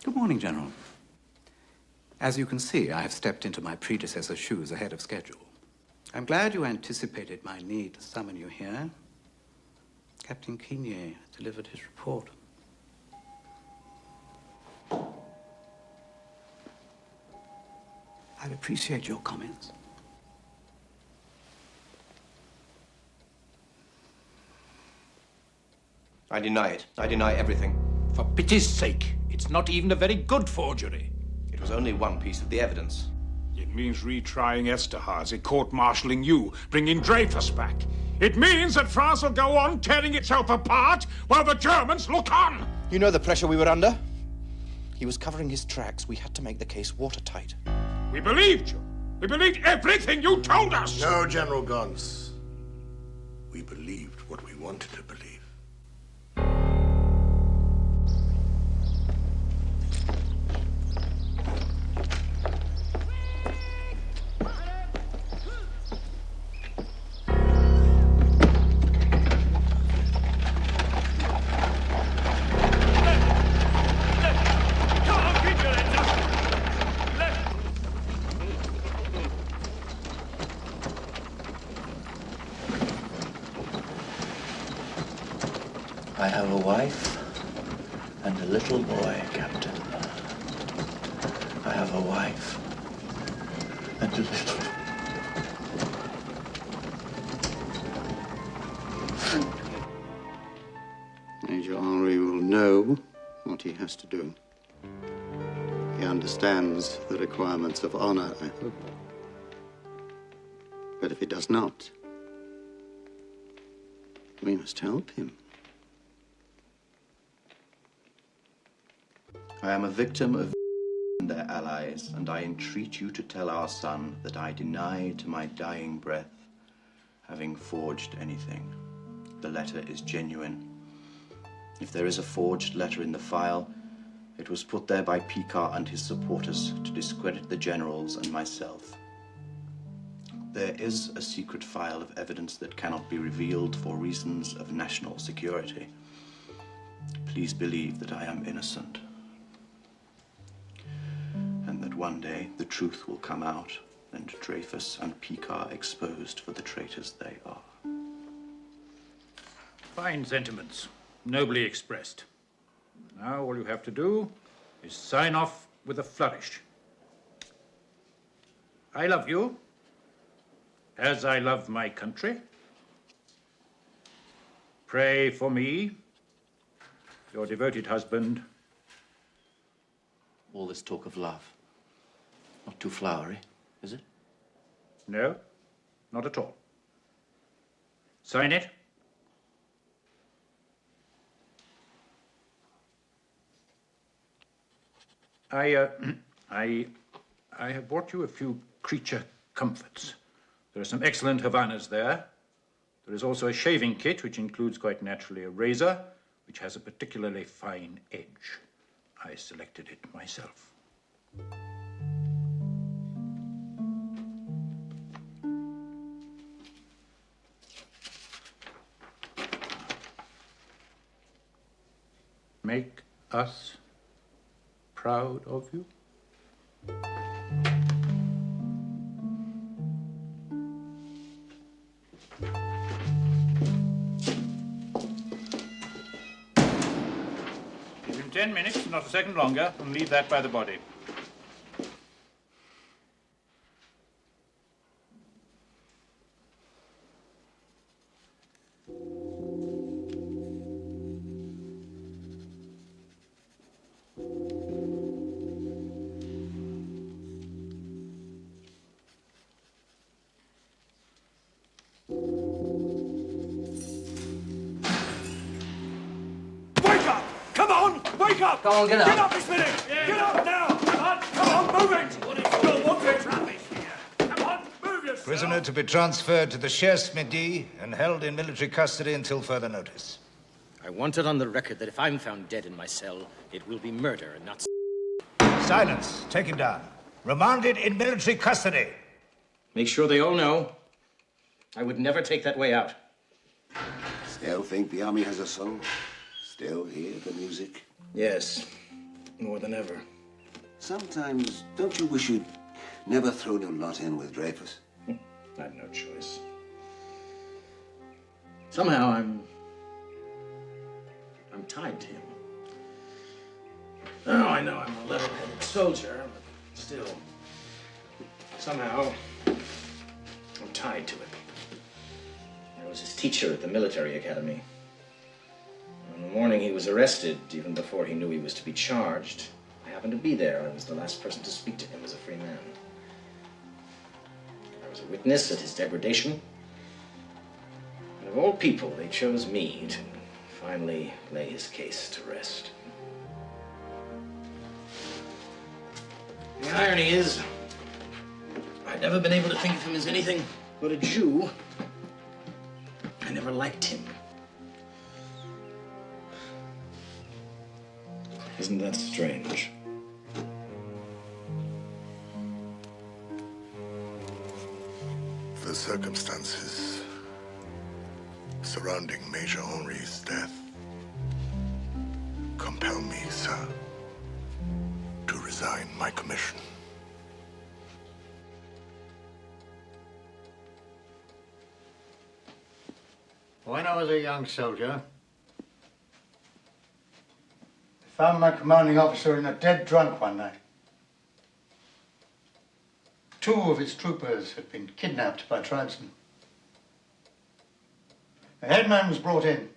Good morning, General. As you can see, I have stepped into my predecessor's shoes ahead of schedule. I'm glad you anticipated my need to summon you here. Captain Quignet delivered his report. I'd appreciate your comments. I deny it. I deny everything. For pity's sake, it's not even a very good forgery. It was only one piece of the evidence. It means retrying Esterhazy, court-martialing you, bringing Dreyfus back. It means that France will go on tearing itself apart while the Germans look on. You know the pressure we were under? He was covering his tracks. We had to make the case watertight. We believed you. We believed everything you told us. No, General Gons. We believed what we wanted to believe. I have a wife and a little boy, Captain. I have a wife and a little... Major Henri will know what he has to do. He understands the requirements of honor, I hope. But if he does not, we must help him. I am a victim of and their allies, and I entreat you to tell our son that I deny to my dying breath having forged anything. The letter is genuine. If there is a forged letter in the file, it was put there by Picquart and his supporters to discredit the generals and myself. There is a secret file of evidence that cannot be revealed for reasons of national security. Please believe that I am innocent. And that one day the truth will come out and Dreyfus and Picquart exposed for the traitors they are. Fine sentiments, nobly expressed. Now all you have to do is sign off with a flourish. I love you, as I love my country. Pray for me, your devoted husband. All this talk of love, not too flowery, is it? No, not at all. Sign it. I have brought you a few creature comforts. There are some excellent Havanas there. There is also a shaving kit, which includes quite naturally a razor, which has a particularly fine edge. I selected it myself. Make us proud of you. Give him 10 minutes, not a second longer, and leave that by the body. Come on, get up. Get up this minute! Get up now! Come on, move it! You're wanted. Rubbish here. Come on, move yourself! Prisoner to be transferred to the Chaise Midi and held in military custody until further notice. I want it on the record that if I'm found dead in my cell, it will be murder and not... Silence. Take him down. Remanded in military custody. Make sure they all know I would never take that way out. Still think the army has a soul? Still hear the music? Yes, more than ever. Sometimes, don't you wish you'd never thrown your lot in with Dreyfus? I had no choice. Somehow I'm tied to him. Oh, I know I'm a level-headed soldier, but still, somehow I'm tied to him. I was his teacher at the military academy. On the morning he was arrested, even before he knew he was to be charged, I happened to be there. I was the last person to speak to him as a free man. I was a witness at his degradation. And of all people, they chose me to finally lay his case to rest. The irony is, I've never been able to think of him as anything but a Jew. I never liked him. Isn't that strange? The circumstances surrounding Major Henri's death compel me, sir, to resign my commission. When I was a young soldier, I found my commanding officer in a dead drunk one night. 2 of his troopers had been kidnapped by tribesmen. The headman was brought in.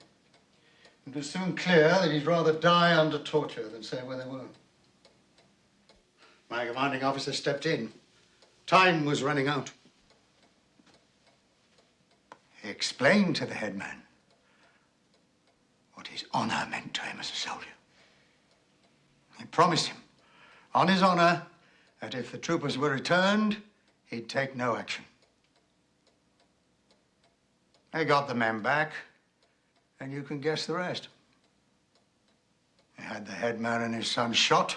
It was soon clear that he'd rather die under torture than say where they were. My commanding officer stepped in. Time was running out. He explained to the headman what his honor meant to him as a soldier. He promised him, on his honor, that if the troopers were returned, he'd take no action. They got the men back, and you can guess the rest. They had the headman and his son shot,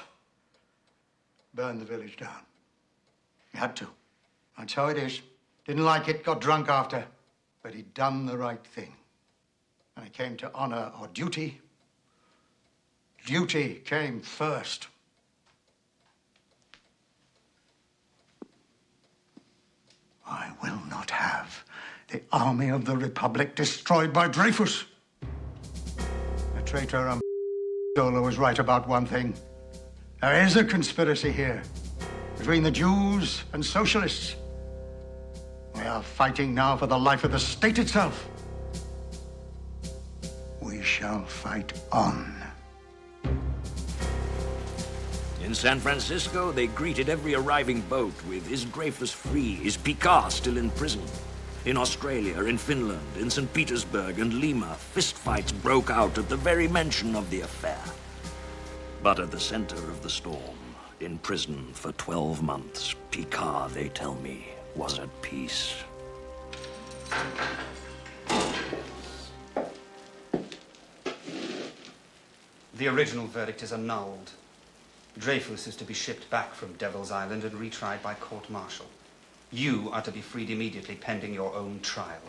burned the village down. He had to. That's how it is. Didn't like it, got drunk after, but he'd done the right thing. When it came to honor or duty, duty came first. I will not have the army of the Republic destroyed by Dreyfus. The traitor Zola was right about one thing. There is a conspiracy here between the Jews and socialists. We are fighting now for the life of the state itself. We shall fight on. In San Francisco, they greeted every arriving boat with "Is Dreyfus free? Is Picquart still in prison?" In Australia, in Finland, in St. Petersburg and Lima, fistfights broke out at the very mention of the affair. But at the center of the storm, in prison for 12 months, Picquart, they tell me, was at peace. The original verdict is annulled. Dreyfus is to be shipped back from Devil's Island and retried by court-martial. You are to be freed immediately pending your own trial.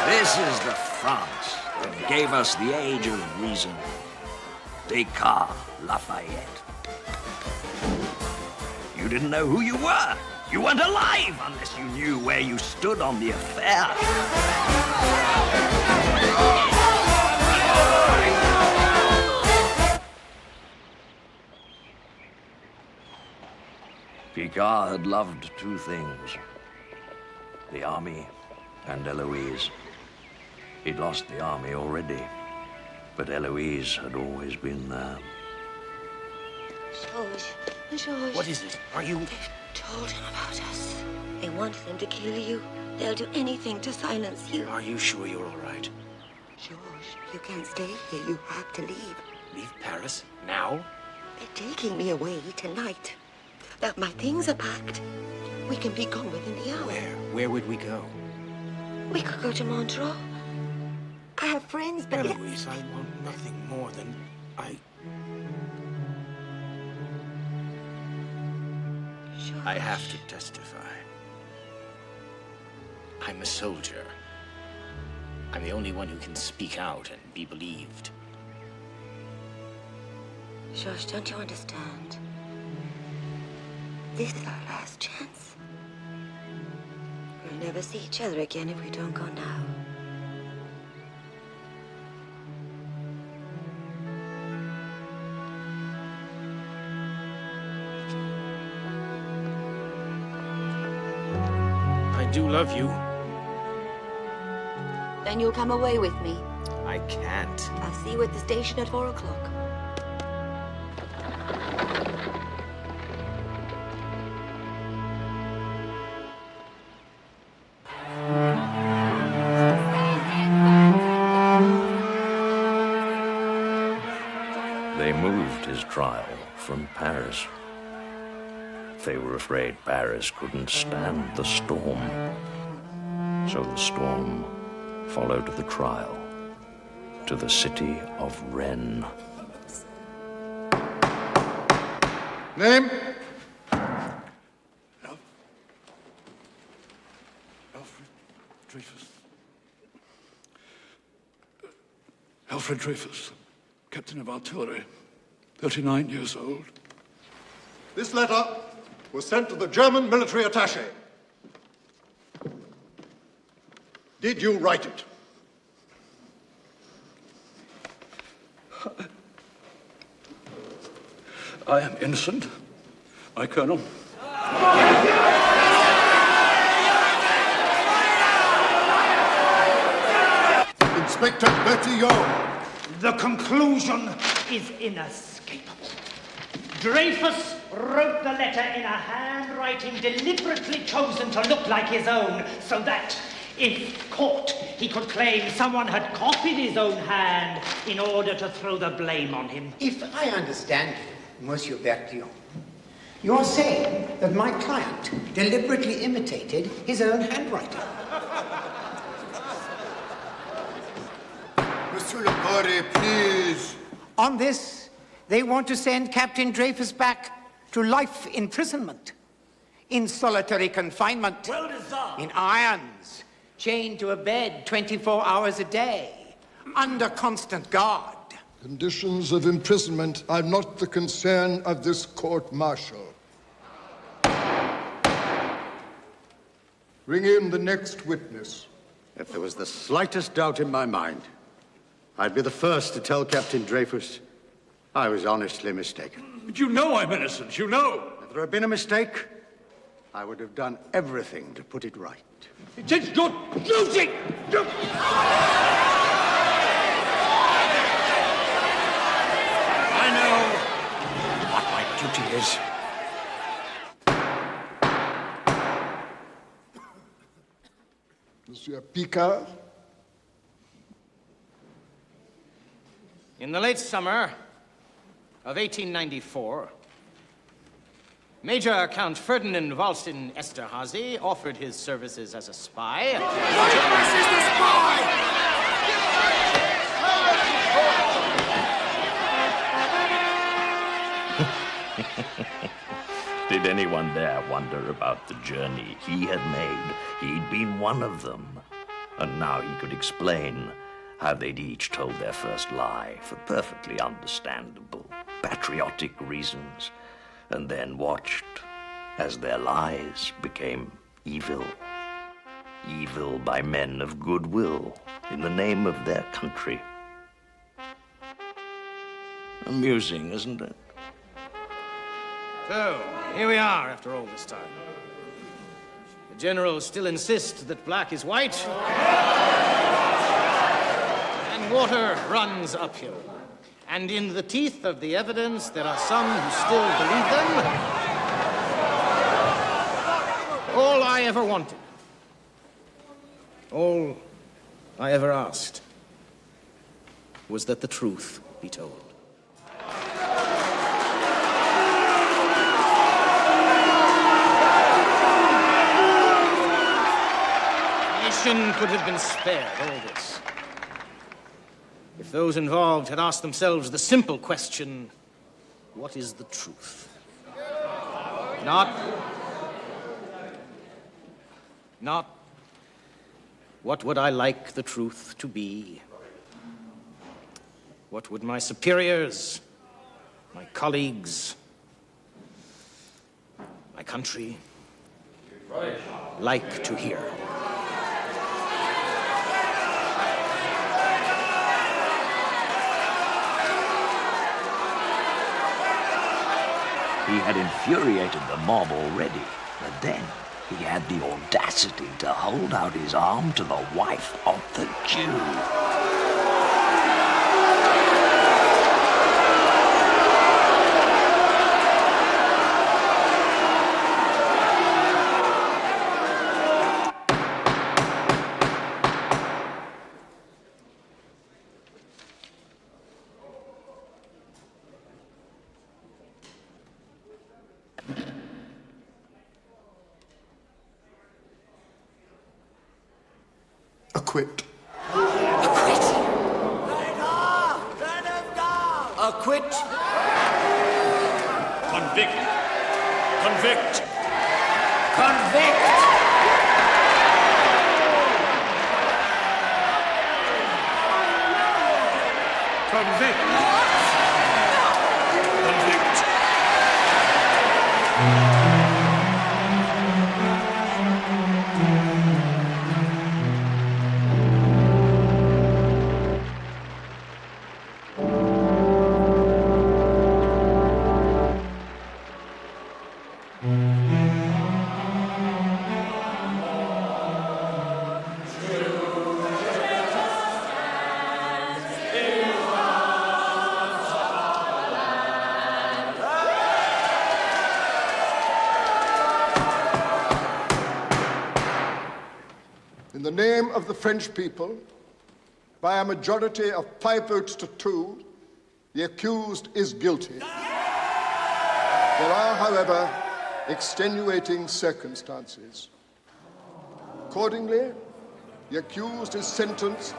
This is the France that gave us the age of reason. Descartes, Lafayette. You didn't know who you were. You weren't alive unless you knew where you stood on the affair. Picquart had loved 2 things: the army and Eloise. He'd lost the army already, but Eloise had always been there. George. What is it? Are you... They've told him about us. They want them to kill you. They'll do anything to silence you. Are you sure you're all right? George, you can't stay here. You have to leave. Leave Paris? Now? They're taking me away tonight. That my things are packed. We can be gone within the hour. Where? Where would we go? We could go to Montreux. I have friends, but Eloise, I want nothing more than... I have to testify. I'm a soldier. I'm the only one who can speak out and be believed. George, don't you understand? This is our last chance. We'll never see each other again if we don't go now. I do love you. Then you'll come away with me. I can't. I'll see you at the station at 4 o'clock. They moved his trial from Paris. They were afraid Paris couldn't stand the storm. So the storm followed the trial to the city of Rennes. Name? Alfred Dreyfus. Alfred Dreyfus, captain of artillery, 39 years old. This letter was sent to the German military attaché. Did you write it? I am innocent, my colonel. Inspector Bertillon. The conclusion is inescapable. Dreyfus wrote the letter in a handwriting deliberately chosen to look like his own, so that, if caught, he could claim someone had copied his own hand in order to throw the blame on him. If I understand you, Monsieur Bertillon, you're saying that my client deliberately imitated his own handwriting. Monsieur le Curé, please. On this, they want to send Captain Dreyfus back to life imprisonment, in solitary confinement, in irons, chained to a bed 24 hours a day, under constant guard. Conditions of imprisonment are not the concern of this court-martial. Bring in the next witness. If there was the slightest doubt in my mind, I'd be the first to tell Captain Dreyfus I was honestly mistaken. But you know I'm innocent, you know. If there had been a mistake, I would have done everything to put it right. It is your duty! I know what my duty is. Monsieur Picquart. In the late summer of 1894, Major Count Ferdinand Walsin Esterhazy offered his services as a spy. Did anyone dare wonder about the journey he had made? He'd been one of them. And now he could explain how they'd each told their first lie for perfectly understandable, patriotic reasons, and then watched as their lies became evil. Evil by men of goodwill in the name of their country. Amusing, isn't it? So, here we are after all this time. The general still insists that black is white. And water runs uphill. And in the teeth of the evidence, there are some who still believe them. All I ever wanted, all I ever asked, was that the truth be told. The nation could have been spared all this if those involved had asked themselves the simple question, what is the truth? Not Not what would I like the truth to be? What would my superiors, my colleagues, my country like to hear? He had infuriated the mob already, but then he had the audacity to hold out his arm to the wife of the Jew. Acquit. Acquit. Convict. Convict. Convict. Convict. Convict. In the name of the French people, by a majority of 5 votes to 2, the accused is guilty. There are, however, extenuating circumstances. Accordingly, the accused is sentenced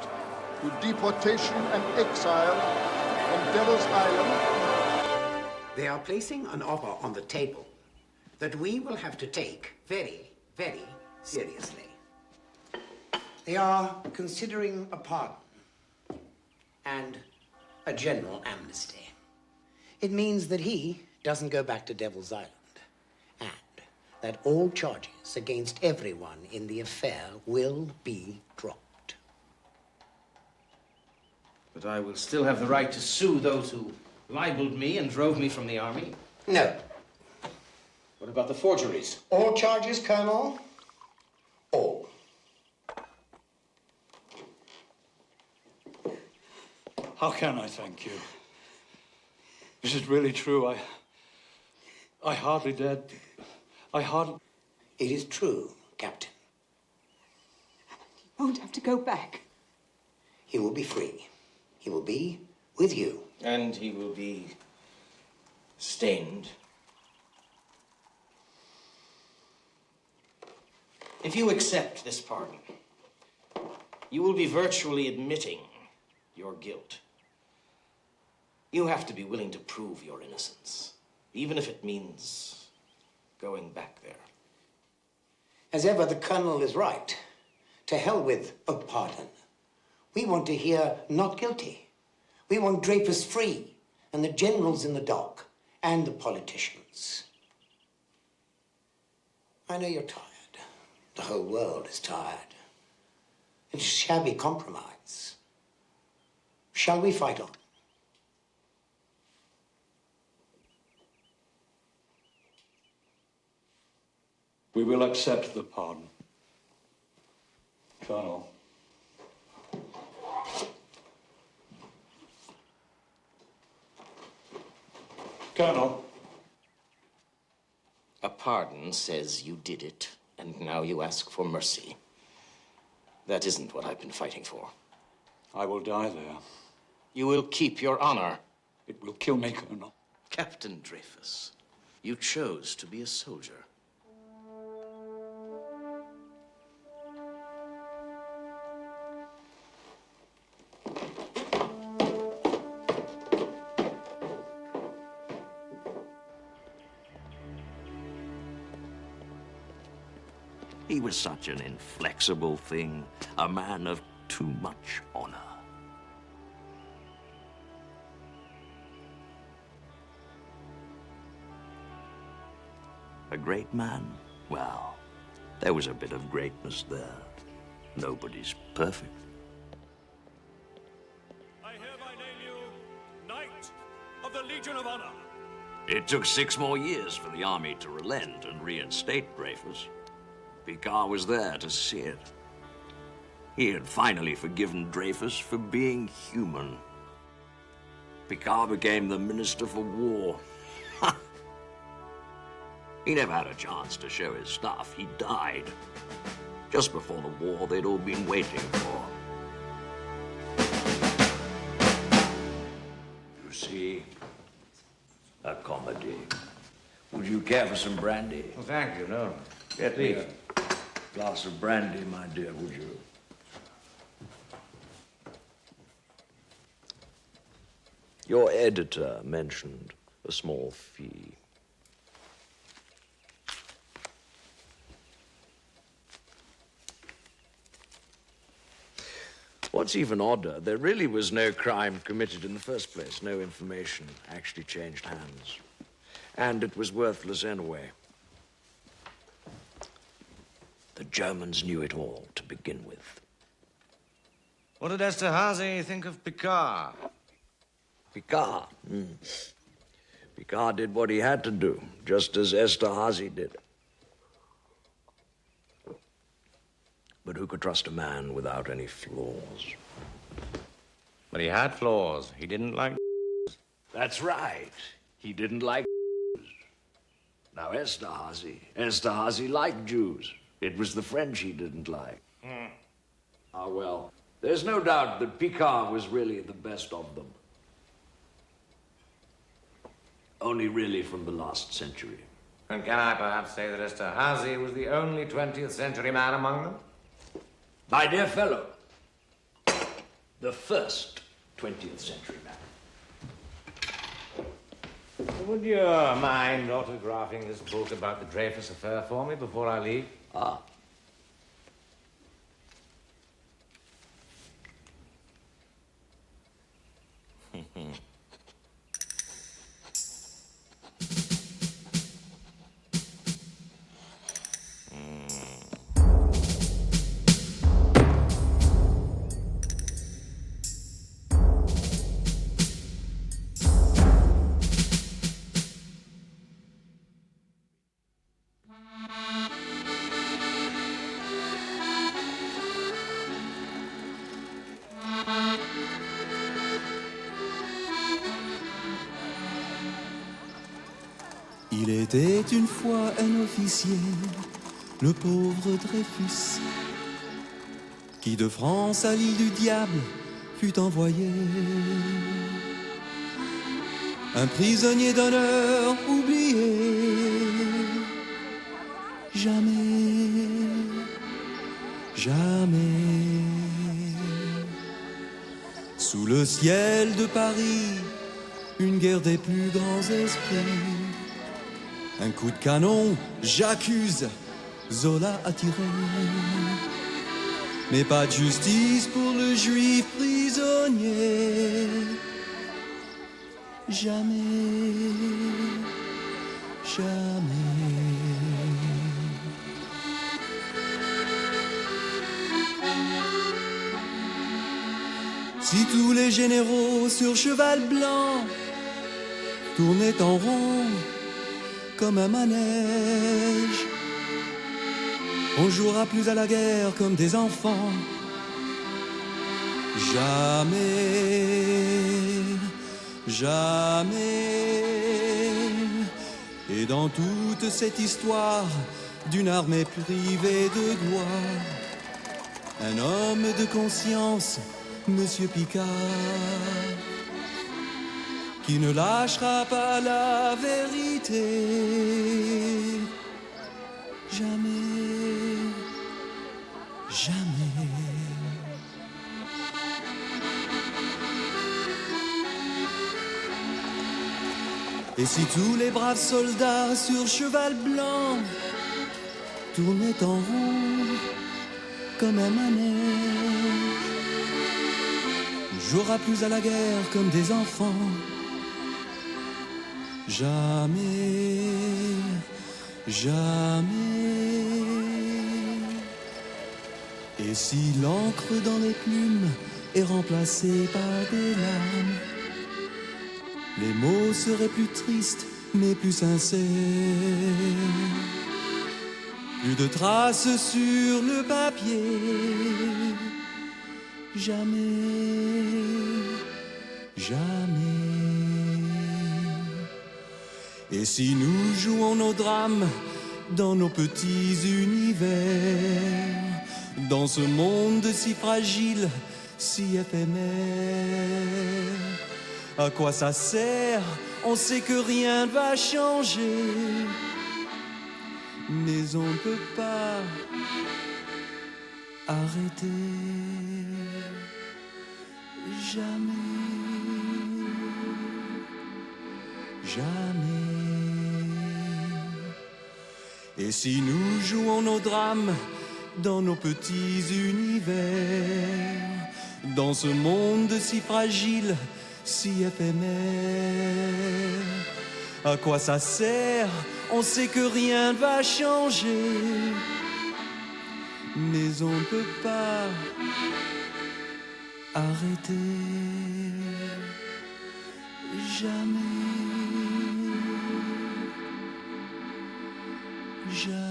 to deportation and exile from Devil's Island. They are placing an offer on the table that we will have to take very, very seriously. They are considering a pardon and a general amnesty. It means that he doesn't go back to Devil's Island and that all charges against everyone in the affair will be dropped. But I will still have the right to sue those who libeled me and drove me from the army. No. What about the forgeries? All charges, Colonel? All. How can I thank you? Is it really true? I hardly dared. It is true, Captain. He won't have to go back. He will be free. He will be with you. And he will be stained. If you accept this pardon, you will be virtually admitting your guilt. You have to be willing to prove your innocence, even if it means going back there. As ever, the Colonel is right. To hell with a pardon. We want to hear not guilty. We want Dreyfus free, and the generals in the dock, and the politicians. I know you're tired. The whole world is tired. It's a shabby compromise. Shall we fight on? We will accept the pardon. Colonel. Colonel. A pardon says you did it, and now you ask for mercy. That isn't what I've been fighting for. I will die there. You will keep your honor. It will kill me, Colonel. Captain Dreyfus, you chose to be a soldier. He was such an inflexible thing, a man of too much honor. A great man? Well, there was a bit of greatness there. Nobody's perfect. I hereby name you Knight of the Legion of Honor. It took 6 more years for the army to relent and reinstate Dreyfus. Picquart was there to see it. He had finally forgiven Dreyfus for being human. Picquart became the Minister for War. He never had a chance to show his stuff. He died just before the war they'd all been waiting for. You see, a comedy. Would you care for some brandy? Well, thank you, no. Get me a glass of brandy, my dear, would you? Your editor mentioned a small fee. What's even odder, there really was no crime committed in the first place. No information actually changed hands. And it was worthless anyway. The Germans knew it all to begin with. What did Esterhazy think of Picquart? Picquart? Picquart did what he had to do, just as Esterhazy did. But who could trust a man without any flaws? But he had flaws. He didn't like... That's right. He didn't like Now, Esterhazy liked Jews. It was the French he didn't like. Ah, well, there's no doubt that Picquart was really the best of them. Only really from the last century. And can I perhaps say that Esterhazy was the only 20th century man among them? My dear fellow, the first 20th century man. Would you mind autographing this book about the Dreyfus affair for me before I leave? Ah. Il était une fois un officier, le pauvre Dreyfus, qui de France à l'île du diable fut envoyé. Un prisonnier d'honneur oublié. Jamais, jamais, sous le ciel de Paris, une guerre des plus grands esprits. Un coup de canon, j'accuse, Zola a tiré. Mais pas de justice pour le juif prisonnier. Jamais, jamais. Si tous les généraux sur cheval blanc tournaient en rond comme un manège, on jouera plus à la guerre comme des enfants. Jamais, jamais. Et dans toute cette histoire d'une armée privée de gloire, un homme de conscience, Monsieur Picquart, qui ne lâchera pas la vérité. Jamais, jamais. Et si tous les braves soldats sur cheval blanc tournait en rond comme un manège. On jouera plus à la guerre comme des enfants. Jamais, jamais. Et si l'encre dans les plumes est remplacée par des larmes, les mots seraient plus tristes mais plus sincères. Plus de traces sur le papier. Jamais, jamais. Et si nous jouons nos drames dans nos petits univers, dans ce monde si fragile, si éphémère, à quoi ça sert? On sait que rien ne va changer, mais on ne peut pas arrêter. Jamais, jamais. Et si nous jouons nos drames dans nos petits univers, dans ce monde si fragile, si éphémère, à quoi ça sert? On sait que rien ne va changer, mais on ne peut pas arrêter. Jamais, jamais.